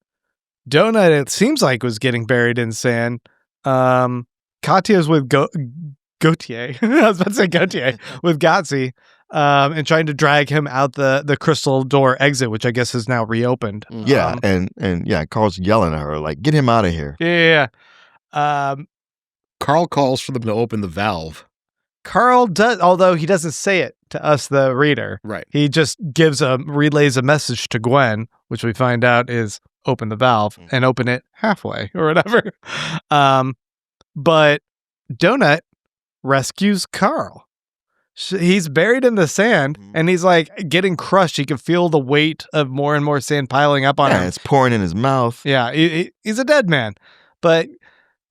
Donut, it seems like, was getting buried in sand. Katya's with Gautier. I was about to say Gautier with Gotzi, and trying to drag him out the crystal door exit, which I guess is now reopened. Yeah, and yeah, Carl's yelling at her like, "Get him out of here!" Yeah. Carl calls for them to open the valve. Carl does, although he doesn't say it to us, the reader. Right. He just relays a message to Gwen, which we find out is open the valve and open it halfway or whatever. But Donut rescues Carl. He's buried in the sand and he's like getting crushed. He can feel the weight of more and more sand piling up on him. It's pouring in his mouth. Yeah, he's a dead man. But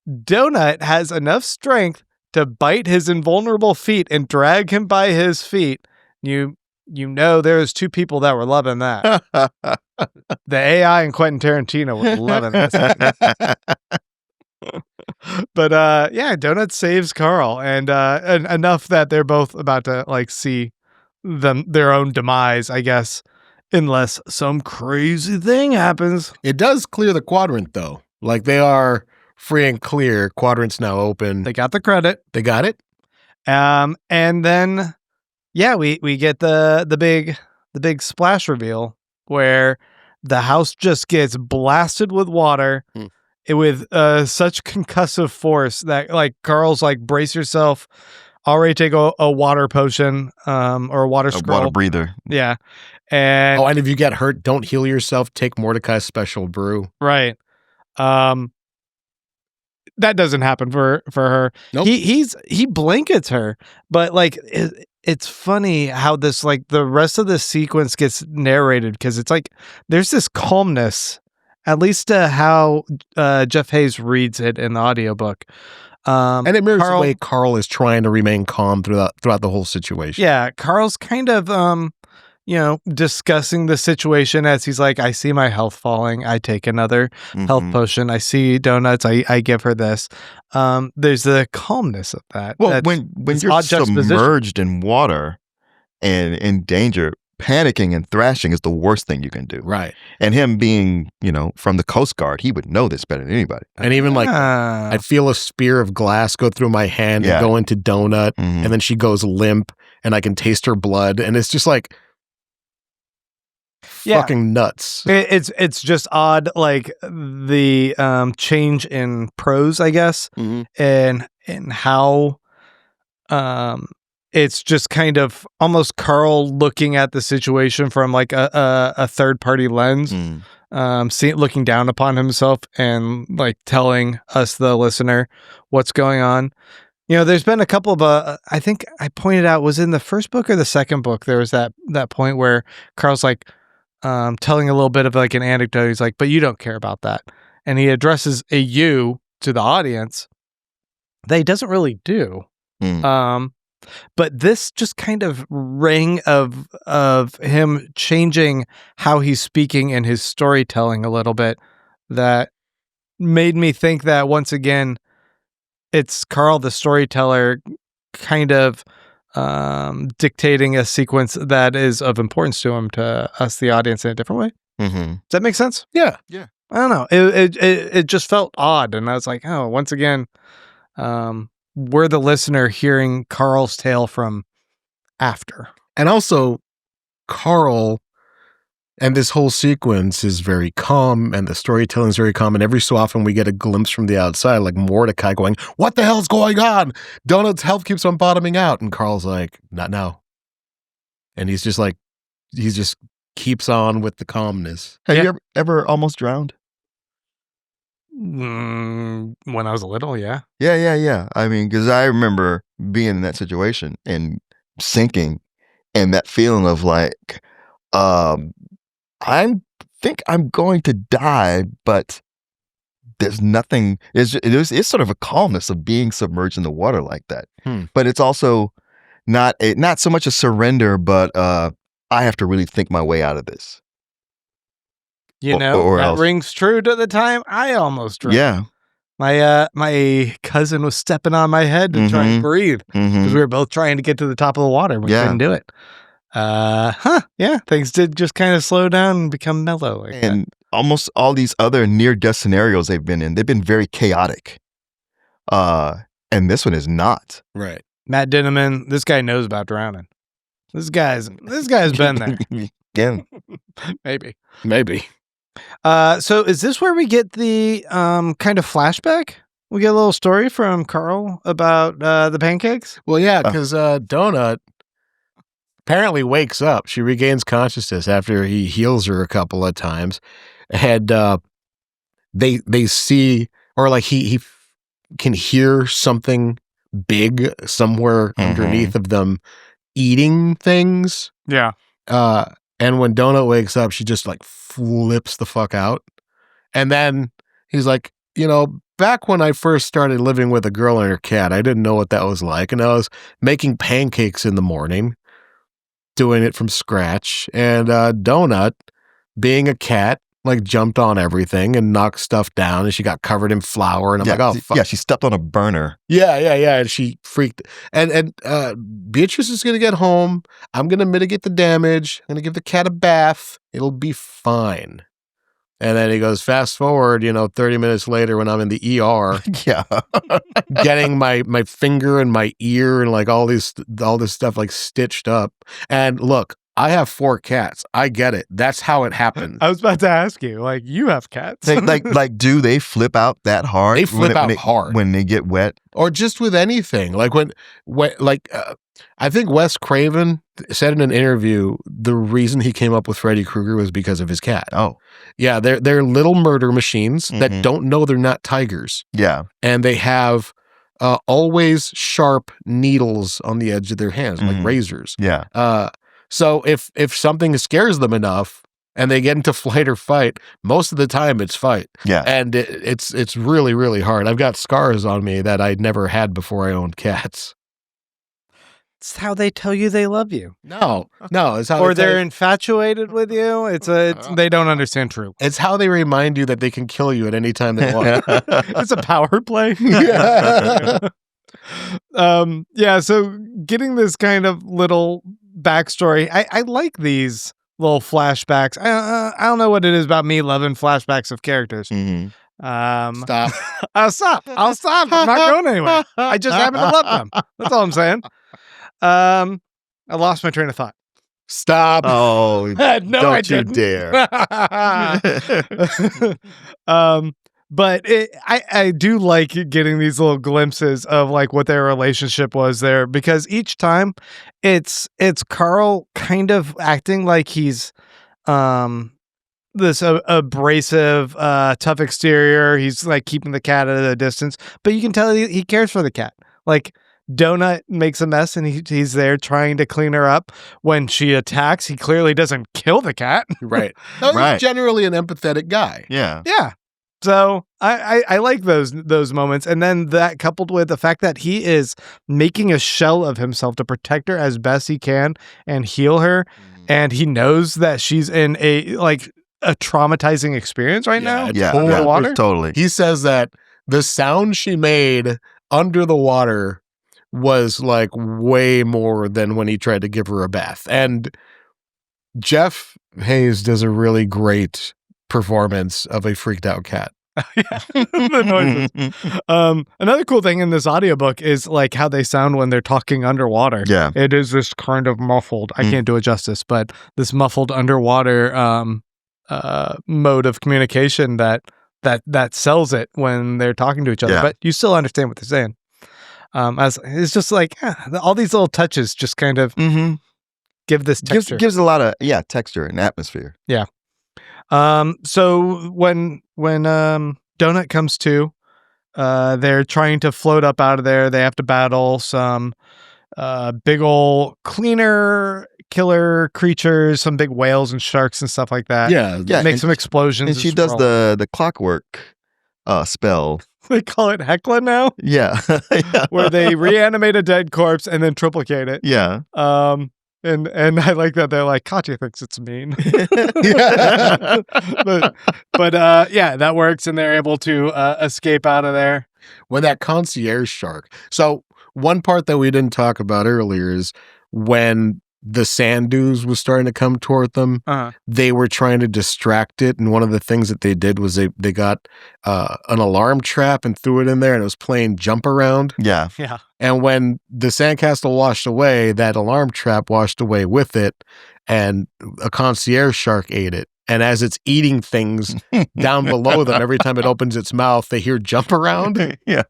Donut has enough strength to bite his invulnerable feet and drag him by his feet. You know there's two people that were loving that. The AI and Quentin Tarantino were loving this. But yeah, Donut saves Carl and enough that they're both about to like see their own demise, I guess, unless some crazy thing happens. It does clear the quadrant though. Like they are free and clear. Quadrant's now open. They got the credit. They got it. And then yeah, we get the big splash reveal where the house just gets blasted with water. With such concussive force that like Carl's like, brace yourself, already take a water potion or a water scroll. Water breather. Yeah. And and if you get hurt, don't heal yourself. Take Mordecai's special brew. right. That doesn't happen for her. Nope. He blankets her, but like it's funny how this like the rest of the sequence gets narrated because it's like there's this calmness. At least how Jeff Hayes reads it in the audiobook. And it mirrors the way Carl is trying to remain calm throughout the whole situation. Yeah, Carl's kind of, discussing the situation as he's like, I see my health falling. I take another health potion. I see donuts. I give her this. There's the calmness of that. Well, when you're submerged in water and in danger, panicking and thrashing is the worst thing you can do. Right. And him being, from the Coast Guard, he would know this better than anybody. And even I'd feel a spear of glass go through my hand and go into Donut, and then she goes limp, and I can taste her blood, and it's just like fucking nuts. It's just odd, like the change in prose, I guess, and how it's just kind of almost Carl looking at the situation from like a third party lens, looking down upon himself and like telling us, the listener, what's going on. There's been a couple of, I think I pointed out, was in the first book or the second book, there was that point where Carl's like telling a little bit of like an anecdote. He's like, but you don't care about that. And he addresses a you to the audience that he doesn't really do. But this just kind of rang of him changing how he's speaking in his storytelling a little bit, that made me think that once again, it's Carl, the storyteller, kind of dictating a sequence that is of importance to him, to us, the audience, in a different way. Does that make sense? Yeah. I don't know. It just felt odd, and I was like, oh, once again, we're the listener hearing Carl's tale from after. And also, Carl and this whole sequence is very calm, and the storytelling is very calm, and every so often we get a glimpse from the outside, like Mordecai going, what the hell's going on? Donut's health keeps on bottoming out. And Carl's like, not now. And he's just like, he just keeps on with the calmness. Have you ever almost drowned? When I was little, yeah. Yeah. I mean, because I remember being in that situation and sinking, and that feeling of like, I think I'm going to die, but there's nothing. It's sort of a calmness of being submerged in the water like that. But it's also not so much a surrender, but I have to really think my way out of this. Or that else. Rings true to the time I almost drowned. Yeah. My cousin was stepping on my head to try and breathe, because we were both trying to get to the top of the water. We couldn't do it. Yeah, things did just kind of slow down and become mellow. And almost all these other near-death scenarios they've been in, they've been very chaotic. And this one is not. Right. Matt Dinneman, this guy knows about drowning. This guy's been there. Yeah. Maybe. So is this where we get the kind of flashback? We get a little story from Carl about the pancakes? Well, yeah, because Donut apparently wakes up. She regains consciousness after he heals her a couple of times. And they see, or like he can hear something big somewhere underneath of them eating things. Yeah. And when Donut wakes up, she just like flips the fuck out. And then he's like, back when I first started living with a girl and her cat, I didn't know what that was like. And I was making pancakes in the morning, doing it from scratch. And Donut, being a cat, like jumped on everything and knocked stuff down, and she got covered in flour. And I'm like, oh, fuck. Yeah, she stepped on a burner. Yeah. And she freaked. And Beatrice is going to get home. I'm going to mitigate the damage. I'm going to give the cat a bath. It'll be fine. And then he goes, fast forward, 30 minutes later when I'm in the ER. Yeah. Getting my finger and my ear and like all this stuff like stitched up. And look, I have 4 cats. I get it. That's how it happened. I was about to ask you, like, you have cats. like, do they flip out that hard? They flip out hard when they get wet, or just with anything. Like I think Wes Craven said in an interview the reason he came up with Freddy Krueger was because of his cat. Oh, yeah, they're little murder machines that don't know they're not tigers. Yeah, and they have always sharp needles on the edge of their hands, like razors. Yeah. So if something scares them enough and they get into flight or fight, most of the time it's fight. Yeah. And it's really, really hard. I've got scars on me that I never had before I owned cats. It's how they tell you they love you. No, it's how Or they tell they're you- infatuated with you. They don't understand true. It's how they remind you that they can kill you at any time they want. It's a power play. So getting this kind of little backstory, I like these little flashbacks. I don't know what it is about me loving flashbacks of characters. Mhm. Stop. I'll stop. I'm not going anywhere. I just happen to love them. That's all I'm saying. I lost my train of thought. Stop. Oh, No, I don't you didn't. dare. But I do like getting these little glimpses of like what their relationship was there, because each time it's Carl kind of acting like he's this abrasive, tough exterior. He's like keeping the cat at a distance, but you can tell he cares for the cat. Like Donut makes a mess and he's there trying to clean her up. When she attacks, he clearly doesn't kill the cat. Right. No, Right. he's generally an empathetic guy. Yeah. Yeah. So I like those moments. And then that coupled with the fact that he is making a shell of himself to protect her as best he can and heal her. And he knows that she's in a traumatizing experience right now. Yeah. Under the water. Totally. He says that the sound she made under the water was like way more than when he tried to give her a bath. And Jeff Hayes does a really great performance of a freaked out cat. The noises. Another cool thing in this audiobook is like how they sound when they're talking underwater. Yeah. It is this kind of muffled, I can't do it justice, but this muffled underwater mode of communication that sells it when they're talking to each other. Yeah. But you still understand what they're saying. As it's just like all these little touches just kind of give this texture. Gives a lot of texture and atmosphere. Yeah. So when Donut comes to, they're trying to float up out of there. They have to battle some big ol' killer creatures, some big whales and sharks and stuff like that. Yeah. Make and- some explosions. And she as does well. the clockwork spell. They call it Heckla now, Yeah. Yeah. where they reanimate a dead corpse and then triplicate it. Yeah. And I like that they're like, Katya thinks it's mean. but that works, and they're able to escape out of there. When that concierge shark. So one part that we didn't talk about earlier is when the sand ooze was starting to come toward them, they were trying to distract it. And one of the things that they did was they got an alarm trap and threw it in there, and it was playing jump around. Yeah. Yeah. And when the sandcastle washed away, that alarm trap washed away with it, and a concierge shark ate it. And as it's eating things down below them, every time it opens its mouth, they hear jump around, Yeah.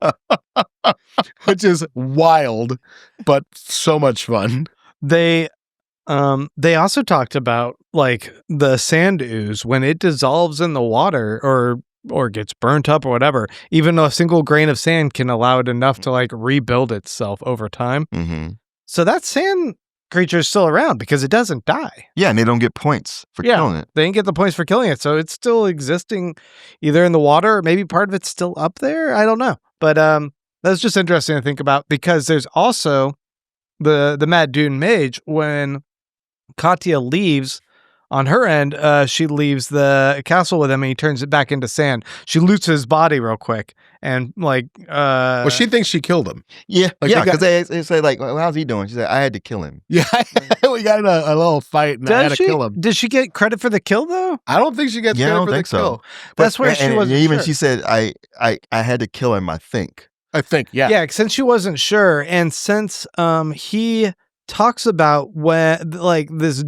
which is wild, but so much fun. They also talked about like the sand ooze when it dissolves in the water or gets burnt up or whatever. Even though a single grain of sand can allow it enough to like rebuild itself over time. Mm-hmm. So that sand creature is still around because it doesn't die. Yeah, and they don't get points for killing it. They didn't get the points for killing it, so it's still existing either in the water or maybe part of it's still up there. I don't know, but that's just interesting to think about, because there's also the Mad Dune Mage. When Katya leaves on her end, she leaves the castle with him and he turns it back into sand. She loots his body real quick and like Well, she thinks she killed him. Yeah, Like, yeah, they got- because they say like, well, how's he doing? She said, I had to kill him. Yeah, we got in a little fight and I had to kill him. Did she get credit for the kill though? I don't think she gets Yeah, I credit don't for the think so. kill. That's where she And wasn't even sure. she said, I had to kill him, I think. I think, yeah. Yeah, since she wasn't sure, and since he talks about when like this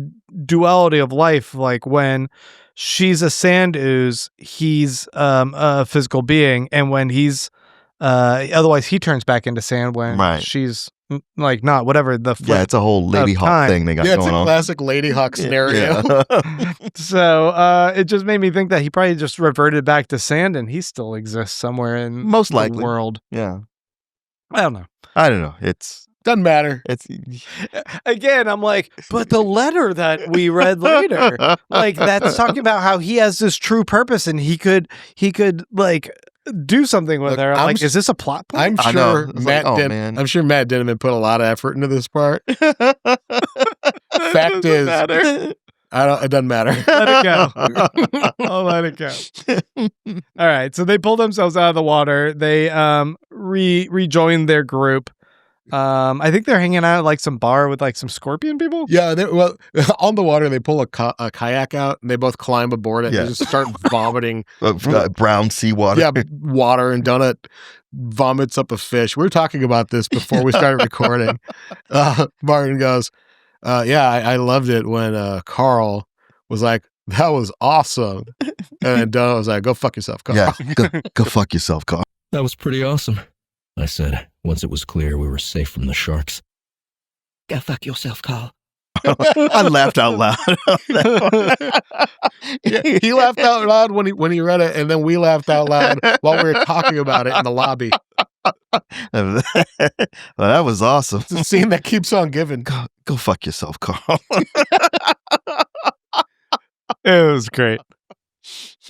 duality of life, like when she's a sand ooze, he's a physical being, and when he's otherwise he turns back into sand when Right. she's like not whatever the flip. Yeah, it's a whole Lady of Hawk time. thing they got Yeah, it's going a on. classic Lady Hawk scenario. Yeah. So it just made me think that he probably just reverted back to sand and he still exists somewhere in Most the likely. world. Yeah. I don't know. I don't know. It's Doesn't matter. Again, I'm like, but the letter that we read later, like that's talking about how he has this true purpose and he could like do something with Look, her. I'm I'm like, s- is this a plot point? I'm I know. sure It's like, man. I'm sure Matt Denman put a lot of effort into this part. Fact is, matter. it doesn't matter. Let it go. I'll let it go. All right. So they pull themselves out of the water. They rejoin their group. I think they're hanging out at like some bar with like some scorpion people. Yeah, well, on the water, they pull a kayak out, and they both climb aboard it Yeah. and just start vomiting. Brown seawater. Yeah, water, and Donut vomits up a fish. We were talking about this before we started recording. Martin goes, yeah, I loved it when Carl was like, that was awesome. And then Donut was like, go fuck yourself, Carl. Yeah, go fuck yourself, Carl. That was pretty awesome, I said, once it was clear we were safe from the sharks. Go fuck yourself, Carl. I laughed out loud. Yeah, he laughed out loud when he read it, and then we laughed out loud while we were talking about it in the lobby. Well, that was awesome. It's a scene that keeps on giving. Go fuck yourself, Carl. It was great.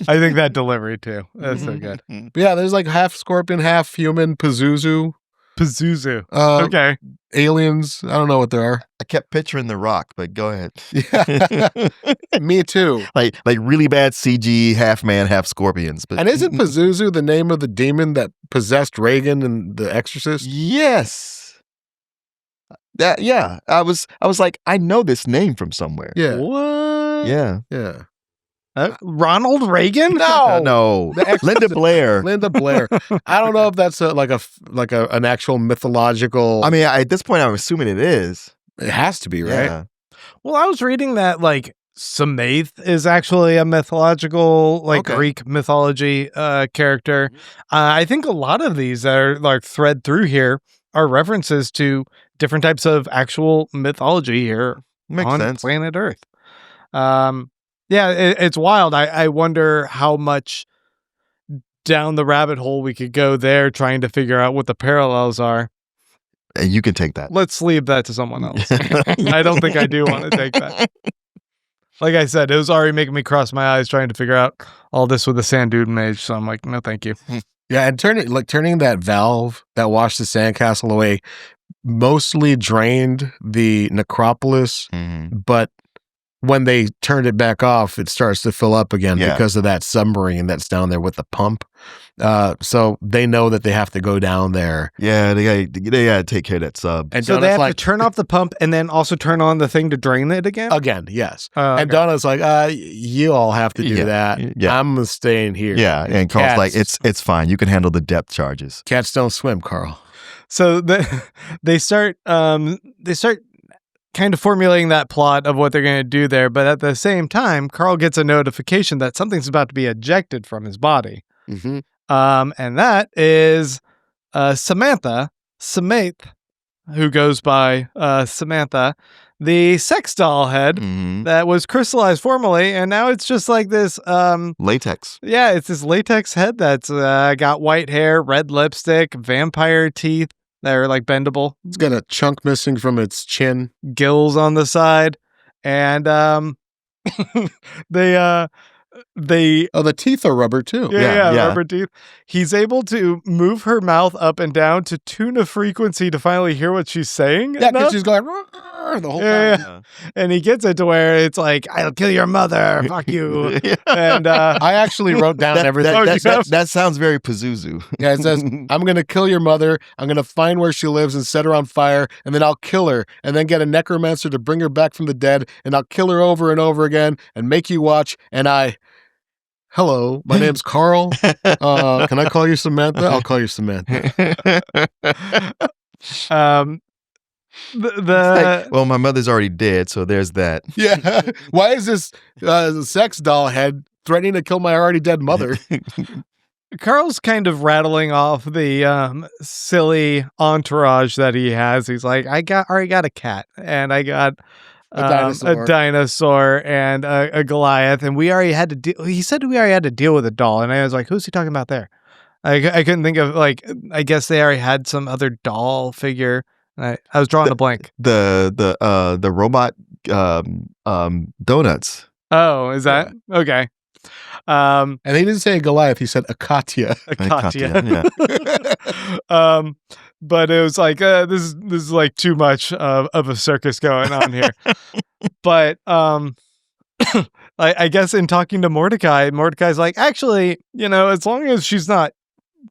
I think that delivery too. That's so good. But yeah, there's like half scorpion, half human Pazuzu. Pazuzu. Okay. Aliens. I don't know what they are. I kept picturing The Rock, but go ahead. Yeah. Me too. like really bad CG, half man, half scorpions. But And isn't Pazuzu the name of the demon that possessed Reagan in The Exorcist? Yes. Yeah. I was like, I know this name from somewhere. Yeah. What? Yeah. Yeah. Ronald Reagan? No. The Exorcist. Linda Blair. Linda Blair. I don't know if that's an actual mythological. I mean, at this point, I'm assuming it is. It has to be, right? Yeah. Well, I was reading that like Samantha is actually a mythological, like Okay. Greek mythology character. I think a lot of these that are like thread through here are references to different types of actual mythology here Makes on sense. planet Earth. Yeah, it's wild. I wonder how much down the rabbit hole we could go there trying to figure out what the parallels are. And you can take that. Let's leave that to someone else. I don't think I do want to take that. Like I said, it was already making me cross my eyes trying to figure out all this with the sand dune mage. So I'm like, no, thank you. Yeah, and turning that valve that washed the sandcastle away mostly drained the necropolis, but when they turned it back off, it starts to fill up again because of that submarine that's down there with the pump. So they know that they have to go down there. Yeah, they gotta take care of that sub. And So Donna's they have like, to turn off the pump and then also turn on the thing to drain it again? again, yes. Okay. And Donna's like, you all have to do Yeah, that. yeah. I'm staying here. Yeah, and Carl's like, Cats. it's fine. You can handle the depth charges. Cats don't swim, Carl. So they start kind of formulating that plot of what they're going to do there, but at the same time, Carl gets a notification that something's about to be ejected from his body. Mm-hmm. And that is Samantha, who goes by Samantha, the sex doll head that was crystallized formerly, and now it's just like this. Latex. Yeah, it's this latex head that's got white hair, red lipstick, vampire teeth that are like bendable, It's got a chunk missing from its chin. gills on the side, and they Oh, the teeth are rubber too. Yeah. rubber teeth. He's able to move her mouth up and down to tune a frequency to finally hear what she's saying. Yeah, because enough. she's going "Rrrr," the whole Yeah, time. And he gets it to where it's like, I'll kill your mother, fuck you. And I actually wrote down everything. That sounds very Pazuzu. Yeah, it says, I'm going to kill your mother. I'm going to find where she lives and set her on fire. And then I'll kill her and then get a necromancer to bring her back from the dead. And I'll kill her over and over again and make you watch. And hello, my name's Carl. Can I call you Samantha? I'll call you Samantha. Well, my mother's already dead, so there's that. Yeah. Why is this sex doll head threatening to kill my already dead mother? Carl's kind of rattling off the silly entourage that he has. He's like, I already got a cat, and I got a dinosaur and a Goliath, and we already had to deal. He said we already had to deal with a doll, and I was like, who's he talking about there? I couldn't think of, like, I guess they already had some other doll figure. I was drawing a blank. The robot donuts. Oh, is that okay? Um, And he didn't say Goliath, he said a Katya. a Katya. Yeah. But it was like this is like too much of a circus going on here. But I guess in talking to Mordecai's like, actually, as long as she's not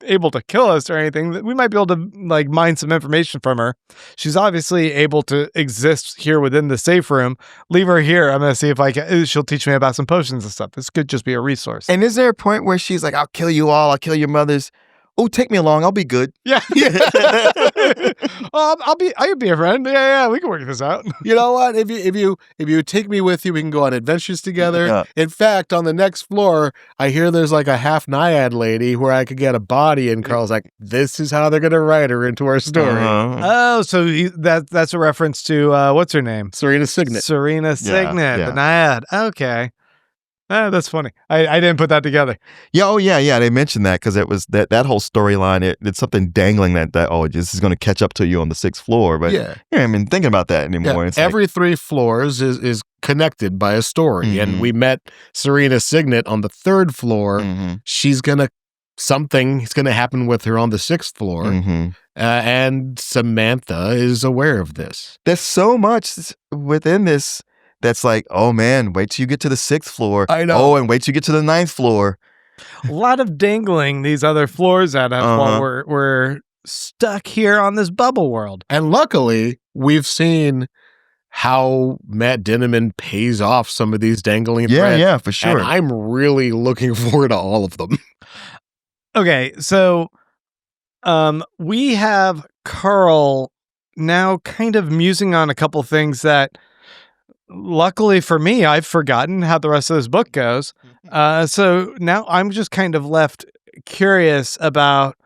able to kill us or anything, we might be able to like mine some information from her. She's obviously able to exist here within the safe room. Leave her here. I'm gonna see if she'll teach me about some potions and stuff. This could just be a resource. And is there a point where she's like, I'll kill you all, I'll kill your mothers. Oh, take me along, I'll be good. Yeah. I'll be a friend. Yeah, we can work this out. You know what? If you take me with you, we can go on adventures together. Yeah. In fact, on the next floor, I hear there's like a half naiad lady where I could get a body, and Carl's like, this is how they're gonna write her into our story. Oh, so that's a reference to what's her name? Serena Signet. Serena Signet, yeah. the naiad. Okay. That's funny. I didn't put that together. Yeah, oh yeah, they mentioned that because it was that whole storyline. It's something dangling that this is going to catch up to you on the 6th floor. But Yeah. I mean, thinking about that anymore. Yeah, It's every 3 floors is connected by a story. And we met Serena Signet on the 3rd floor. She's something's gonna happen with her on the 6th floor. And Samantha is aware of this. There's so much within this that's like, oh man, wait till you get to the 6th floor. I know. Oh, and wait till you get to the 9th floor. A lot of dangling these other floors at us while we're stuck here on this bubble world. And luckily, we've seen how Matt Dinneman pays off some of these dangling threads. Yeah, for sure. And I'm really looking forward to all of them. Okay, so we have Carl now kind of musing on a couple things that, luckily for me, I've forgotten how the rest of this book goes. So now I'm just kind of left curious about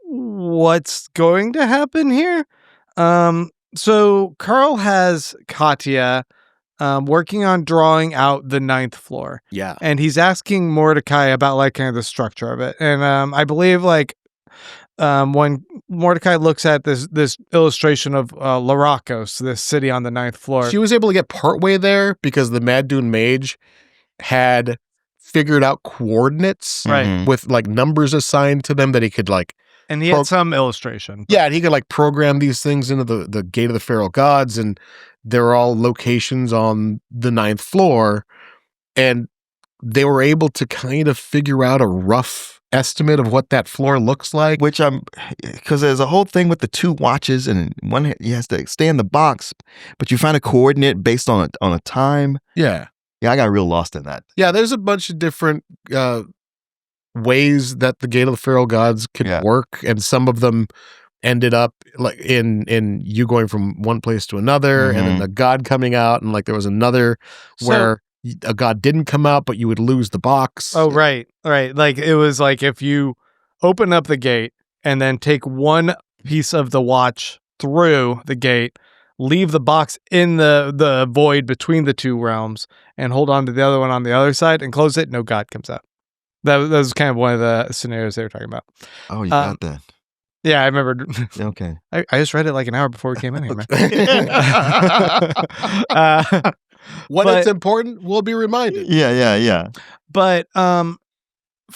what's going to happen here. So Carl has Katya working on drawing out the 9th floor. Yeah. And he's asking Mordecai about like kind of the structure of it. And I believe like when Mordecai looks at this illustration of Loracos, this city on the 9th floor. She was able to get partway there because the Mad Dune mage had figured out coordinates Right. with like numbers assigned to them that he could like. And he had some illustration. Yeah, and he could like program these things into the gate of the feral gods, and they're all locations on the 9th floor. And they were able to kind of figure out a rough estimate of what that floor looks like. Which because there's a whole thing with the 2 watches, and one he has to stay in the box, but you find a coordinate based on a time. Yeah. Yeah, I got real lost in that. Yeah, there's a bunch of different ways that the Gate of the Feral Gods could work, and some of them ended up like in you going from one place to another, and then the god coming out, and like there was another where a god didn't come out, but you would lose the box. Oh, right. Like it was like if you open up the gate and then take one piece of the watch through the gate, leave the box in the void between the 2 realms, and hold on to the other one on the other side and close it, no god comes out. That was kind of one of the scenarios they were talking about. Oh, you got that. Yeah, I remember. Okay. I just read it like an hour before we came in here, man. When it's important, we'll be reminded. Yeah. But from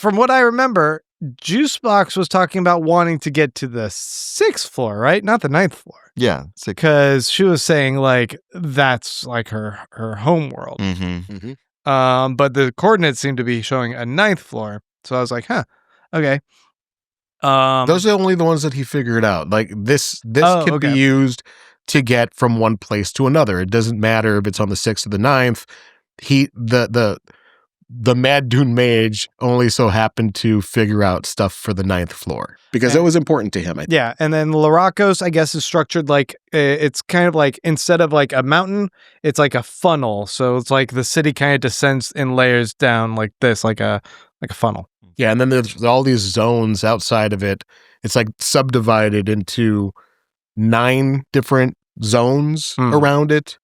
what I remember, Juicebox was talking about wanting to get to the 6th floor, right? Not the 9th floor. Yeah. Because she was saying like that's like her home world. But the coordinates seem to be showing a 9th floor. So I was like, okay. Those are only the ones that he figured out. Like this can be used to get from one place to another. It doesn't matter if it's on the 6th or the 9th. The Mad Dune mage only so happened to figure out stuff for the 9th floor because it was important to him, I think. Yeah, and then Loracos, I guess, is structured like it's kind of like instead of like a mountain, it's like a funnel. So it's like the city kind of descends in layers down like this, like a funnel. Yeah, and then there's all these zones outside of it. It's like subdivided into 9 different zones around it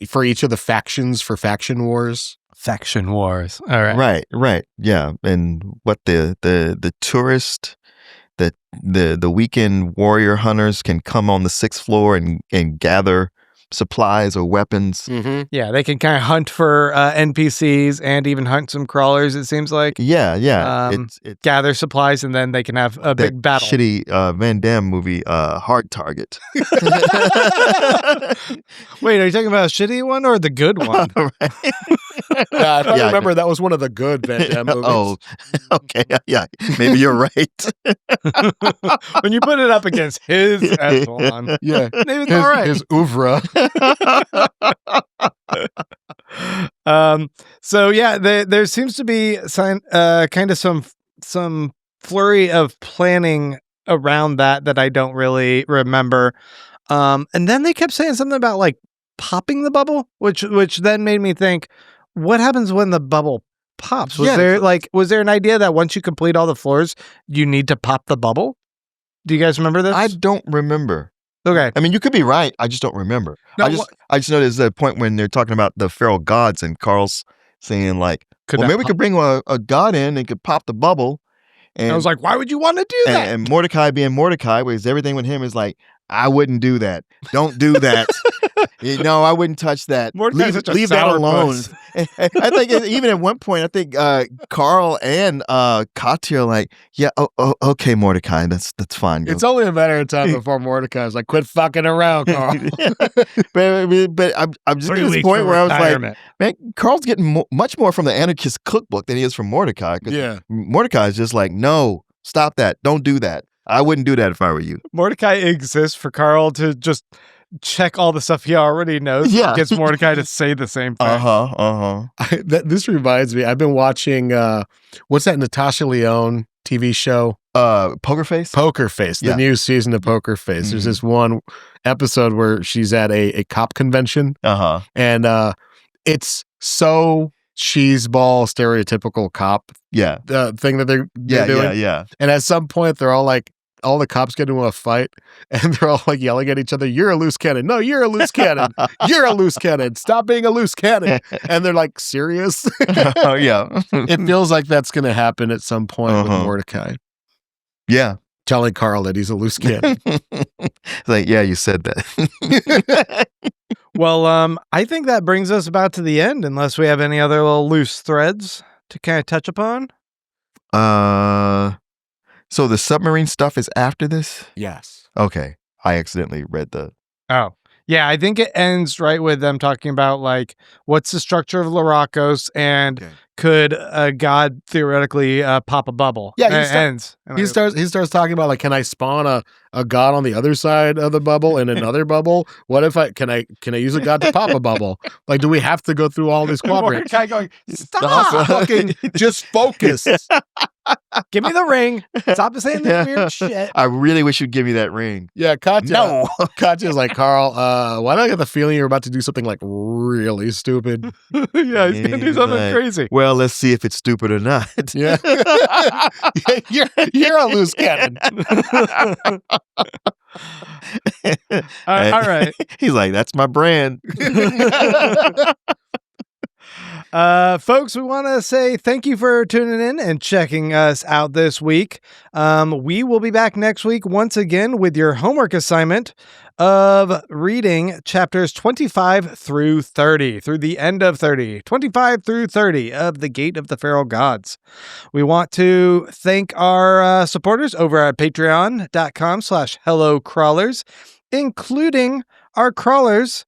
for each of the factions for faction wars. Faction wars. All right. Right. Yeah. And what the tourist, the weekend warrior hunters can come on the 6th floor and gather supplies or weapons. Mm-hmm. Yeah, they can kind of hunt for NPCs and even hunt some crawlers, it seems like. Yeah. It's Gather supplies, and then they can have a that big battle. shitty Van Damme movie, Hard Target. Wait, are you talking about a shitty one or the good one? Right. I Yeah, remember that was one of the good Van Damme movies. Oh, okay. Yeah, maybe you're right. When you put it up against his echelon, Yeah. maybe it's all right. His oeuvre. So yeah, there seems to be kind of some flurry of planning around that I don't really remember. And then they kept saying something about like popping the bubble, which then made me think, what happens when the bubble pops? Was there an idea that once you complete all the floors, you need to pop the bubble? Do you guys remember this? I don't remember. Okay. I mean, you could be right. I just don't remember. No, I just know there's a point when they're talking about the feral gods, and Carl's saying like, maybe we could bring a god in and could pop the bubble. And I was like, why would you want to do that? And Mordecai being Mordecai, because everything with him is like, I wouldn't do that. Don't do that. No, I wouldn't touch that. Mordecai's such a leave that alone. sourpuss. I think even at one point, I think Carl and Katya are like, yeah, okay, Mordecai, that's fine. It's only a matter of time before Mordecai's like, quit fucking around, Carl. but I'm just at this point where I was like, man, Carl's getting much more from the anarchist cookbook than he is from Mordecai. Yeah. Mordecai is just like, no, stop that. Don't do that. I wouldn't do that if I were you. Mordecai exists for Carl to just check all the stuff he already knows. Yeah. Gets Mordecai to say the same thing. This reminds me, I've been watching, what's that Natasha Lyonne TV show? Poker Face? Poker Face, the new season of Poker Face. Mm-hmm. There's this one episode where she's at a cop convention. And it's so cheeseball, stereotypical cop thing that they're doing. Yeah. And at some point, they're all like, all the cops get into a fight and they're all like yelling at each other, you're a loose cannon. No, you're a loose cannon. You're a loose cannon. Stop being a loose cannon. And they're like, serious? Oh, yeah. It feels like that's going to happen at some point with Mordecai. Yeah. Telling Carl that he's a loose cannon. Like, yeah, you said that. Well, I think that brings us about to the end, unless we have any other little loose threads to kind of touch upon. So the submarine stuff is after this? Yes. Okay. I accidentally read the... Oh. Yeah, I think it ends right with them talking about, like, what's the structure of Loracos and could a god theoretically pop a bubble? Yeah, it ends. He starts talking about, like, can I spawn a god on the other side of the bubble and another bubble? What if can I use a god to pop a bubble? Like, do we have to go through all these quadrants? Mordecai going, stop! Fucking just focus. Give me the ring. Stop saying this weird shit. I really wish you'd give me that ring. Yeah, Katya. No. Katya's like, Carl, why do I get the feeling you're about to do something like really stupid? Yeah, he's gonna do something crazy. Well, let's see if it's stupid or not. Yeah. You're a loose cannon. All right. He's like, that's my brand. Folks, we want to say thank you for tuning in and checking us out this week. We will be back next week once again with your homework assignment of reading chapters 25 through 30, through the end of 30, 25 through 30 of The Gate of the Feral Gods. We want to thank our supporters over at patreon.com/hellocrawlers, including our crawlers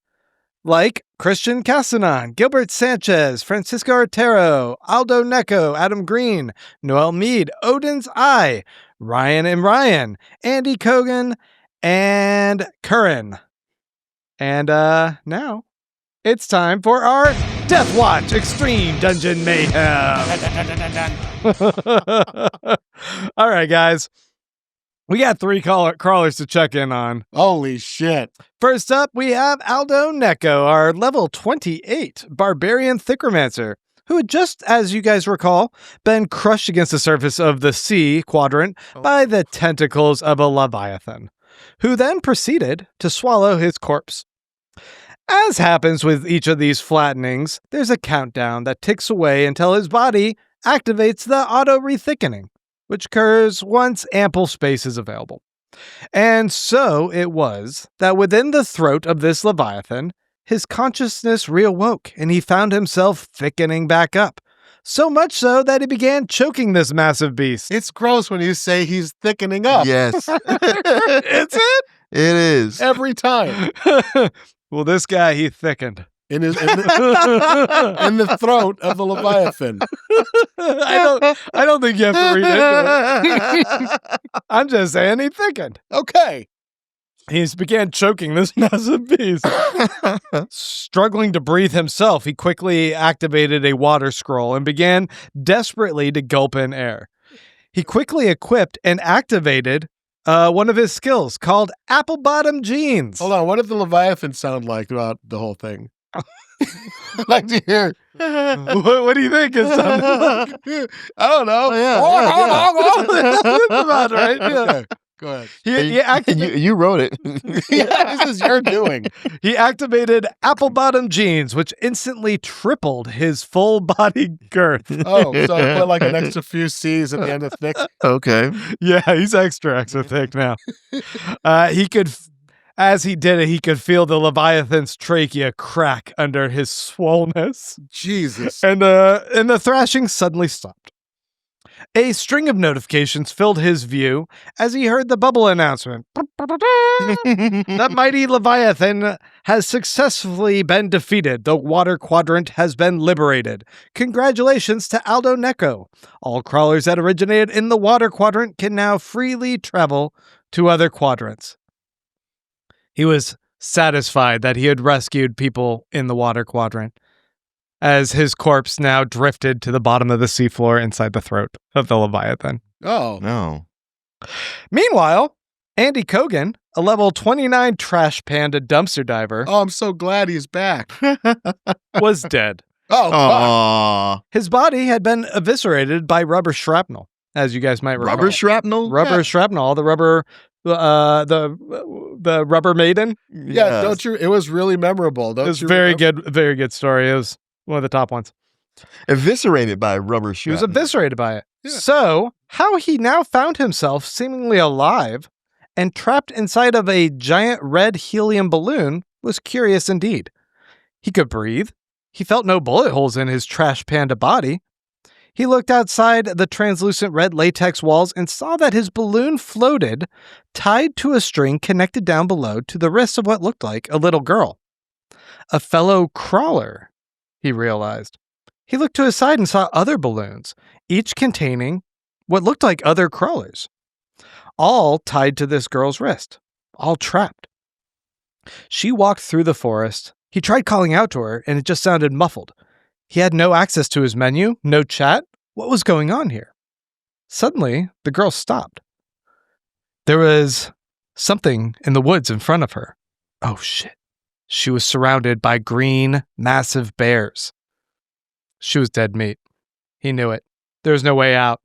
like Christian Castanon, Gilbert Sanchez, Francisco Artero, Aldo Necco, Adam Green, Noel Mead, Odin's Eye, Ryan and Ryan, Andy Kogan, and Curran. And now it's time for our Death Watch Extreme Dungeon Mayhem. All right, guys. We got 3 crawlers to check in on. Holy shit. First up, we have Aldo Necco, our level 28 Barbarian Thickromancer, who had just, as you guys recall, been crushed against the surface of the sea quadrant by the tentacles of a Leviathan, who then proceeded to swallow his corpse. As happens with each of these flattenings, there's a countdown that ticks away until his body activates the auto-rethickening, which occurs once ample space is available. And so it was that within the throat of this Leviathan, his consciousness reawoke and he found himself thickening back up. So much so that he began choking this massive beast. It's gross when you say he's thickening up. Yes. It's it? It is. Every time. Well, this guy, he thickened. In the throat of the Leviathan. I don't think you have to read into it. I'm just saying he thickened. Okay. He began choking this massive beast. Struggling to breathe himself, he quickly activated a water scroll and began desperately to gulp in air. He quickly equipped and activated one of his skills called Apple Bottom Jeans. Hold on. What did the Leviathan sound like throughout the whole thing? I'd like to hear. What do you think it sounded like? I don't know. That's about right. Yeah. Okay, go ahead. You wrote it. Yeah, this is your doing. He activated Apple Bottom Jeans, which instantly tripled his full body girth. Oh, so I put like an extra few C's at the end of thick. Okay. Yeah, he's extra thick now. As he did it, he could feel the Leviathan's trachea crack under his swollenness. Jesus. And the thrashing suddenly stopped. A string of notifications filled his view as he heard the bubble announcement. The mighty Leviathan has successfully been defeated. The water quadrant has been liberated. Congratulations to Aldo Neko. All crawlers that originated in the water quadrant can now freely travel to other quadrants. He was satisfied that he had rescued people in the water quadrant, as his corpse now drifted to the bottom of the seafloor inside the throat of the Leviathan. Oh. No. Meanwhile, Andy Kogan, a level 29 trash panda dumpster diver, Oh, I'm so glad he's back. was dead. Oh, fuck. Aww. His body had been eviscerated by rubber shrapnel, as you guys might recall. Rubber shrapnel? Rubber shrapnel, the rubber, the rubber maiden. Yeah, don't you? It was really memorable. Don't It was you very remember? good, very good story. It was one of the top ones. Eviscerated by rubber He was shrapnel. eviscerated by it. Yeah. So, how he now found himself seemingly alive and trapped inside of a giant red helium balloon was curious indeed. He could breathe. He felt no bullet holes in his trash panda body. He looked outside the translucent red latex walls and saw that his balloon floated, tied to a string connected down below to the wrist of what looked like a little girl. A fellow crawler, he realized. He looked to his side and saw other balloons, each containing what looked like other crawlers, all tied to this girl's wrist, all trapped. She walked through the forest. He tried calling out to her, and it just sounded muffled. He had no access to his menu, no chat. What was going on here? Suddenly, the girl stopped. There was something in the woods in front of her. Oh, shit. She was surrounded by green, massive bears. She was dead meat. He knew it. There was no way out.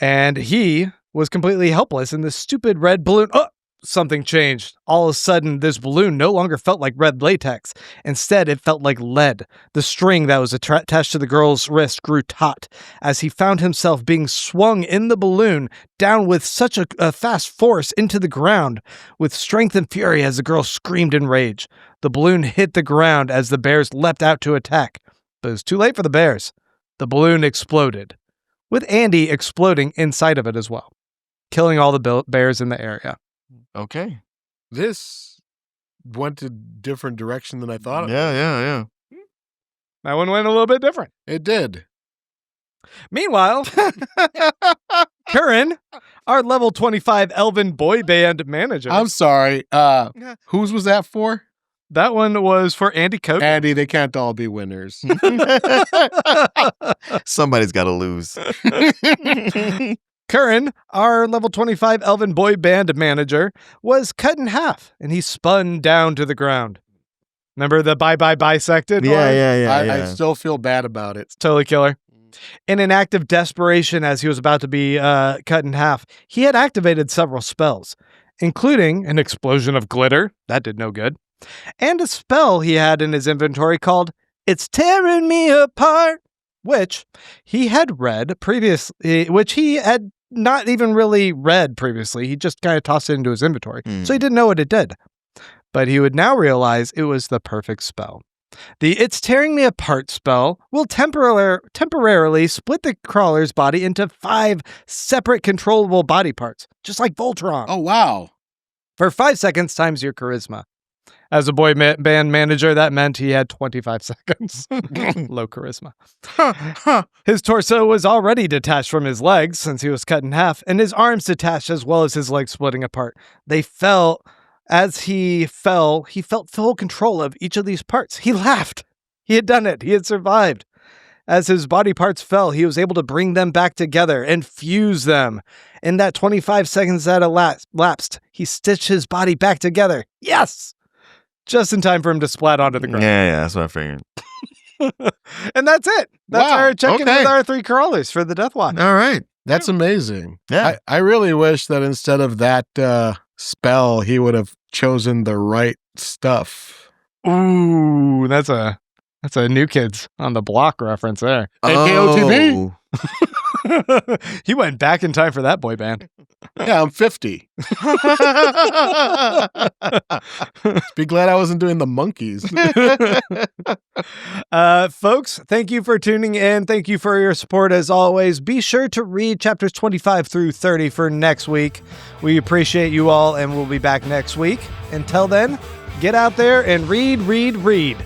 And he was completely helpless in this stupid red balloon. Oh! Something changed. All of a sudden, this balloon no longer felt like red latex. Instead, it felt like lead. The string that was attached to the girl's wrist grew taut as he found himself being swung in the balloon down with such a fast force into the ground. With strength and fury as the girl screamed in rage. The balloon hit the ground as the bears leapt out to attack. But it was too late for the bears. The balloon exploded, with Andy exploding inside of it as well, killing all the bears in the area. Okay. This went a different direction than I thought. Yeah. That one went a little bit different. It did. Meanwhile, Curran, our level 25 elven boy band manager. I'm sorry. Whose was that for? That one was for Andy Coke. Andy, they can't all be winners. Somebody's got to lose. Curran, our level 25 elven boy band manager, was cut in half and he spun down to the ground. Remember the bisected? Yeah. I still feel bad about it. It's totally killer. In an act of desperation as he was about to be cut in half, he had activated several spells, including an explosion of glitter. That did no good. And a spell he had in his inventory called It's Tearing Me Apart, which he had read previously, which he had not even really read previously. He just kind of tossed it into his inventory. So he didn't know what it did. But he would now realize it was the perfect spell. The It's Tearing Me Apart spell will temporarily split the crawler's body into 5 separate controllable body parts, just like Voltron. Oh, wow. For 5 seconds times your charisma. As a boy band manager, that meant he had 25 seconds. Low charisma. His torso was already detached from his legs since he was cut in half, and his arms detached as well as his legs splitting apart. As he felt full control of each of these parts. He laughed. He had done it. He had survived. As his body parts fell, he was able to bring them back together and fuse them. In that 25 seconds that elapsed, he stitched his body back together. Yes! Just in time for him to splat onto the ground. Yeah, that's what I figured. And that's it. That's Wow, our check-in okay. with our 3 crawlers for the Death Watch. All right. That's amazing. Yeah. I really wish that instead of that spell, he would have chosen the right stuff. Ooh, that's a New Kids on the Block reference there. AKOTB? He went back in time for that boy band. Yeah, I'm 50. Be glad I wasn't doing the monkeys. Folks, thank you for tuning in. Thank you for your support as always. Be sure to read chapters 25 through 30 for next week. We appreciate you all, and we'll be back next week. Until then, get out there and read, read, read.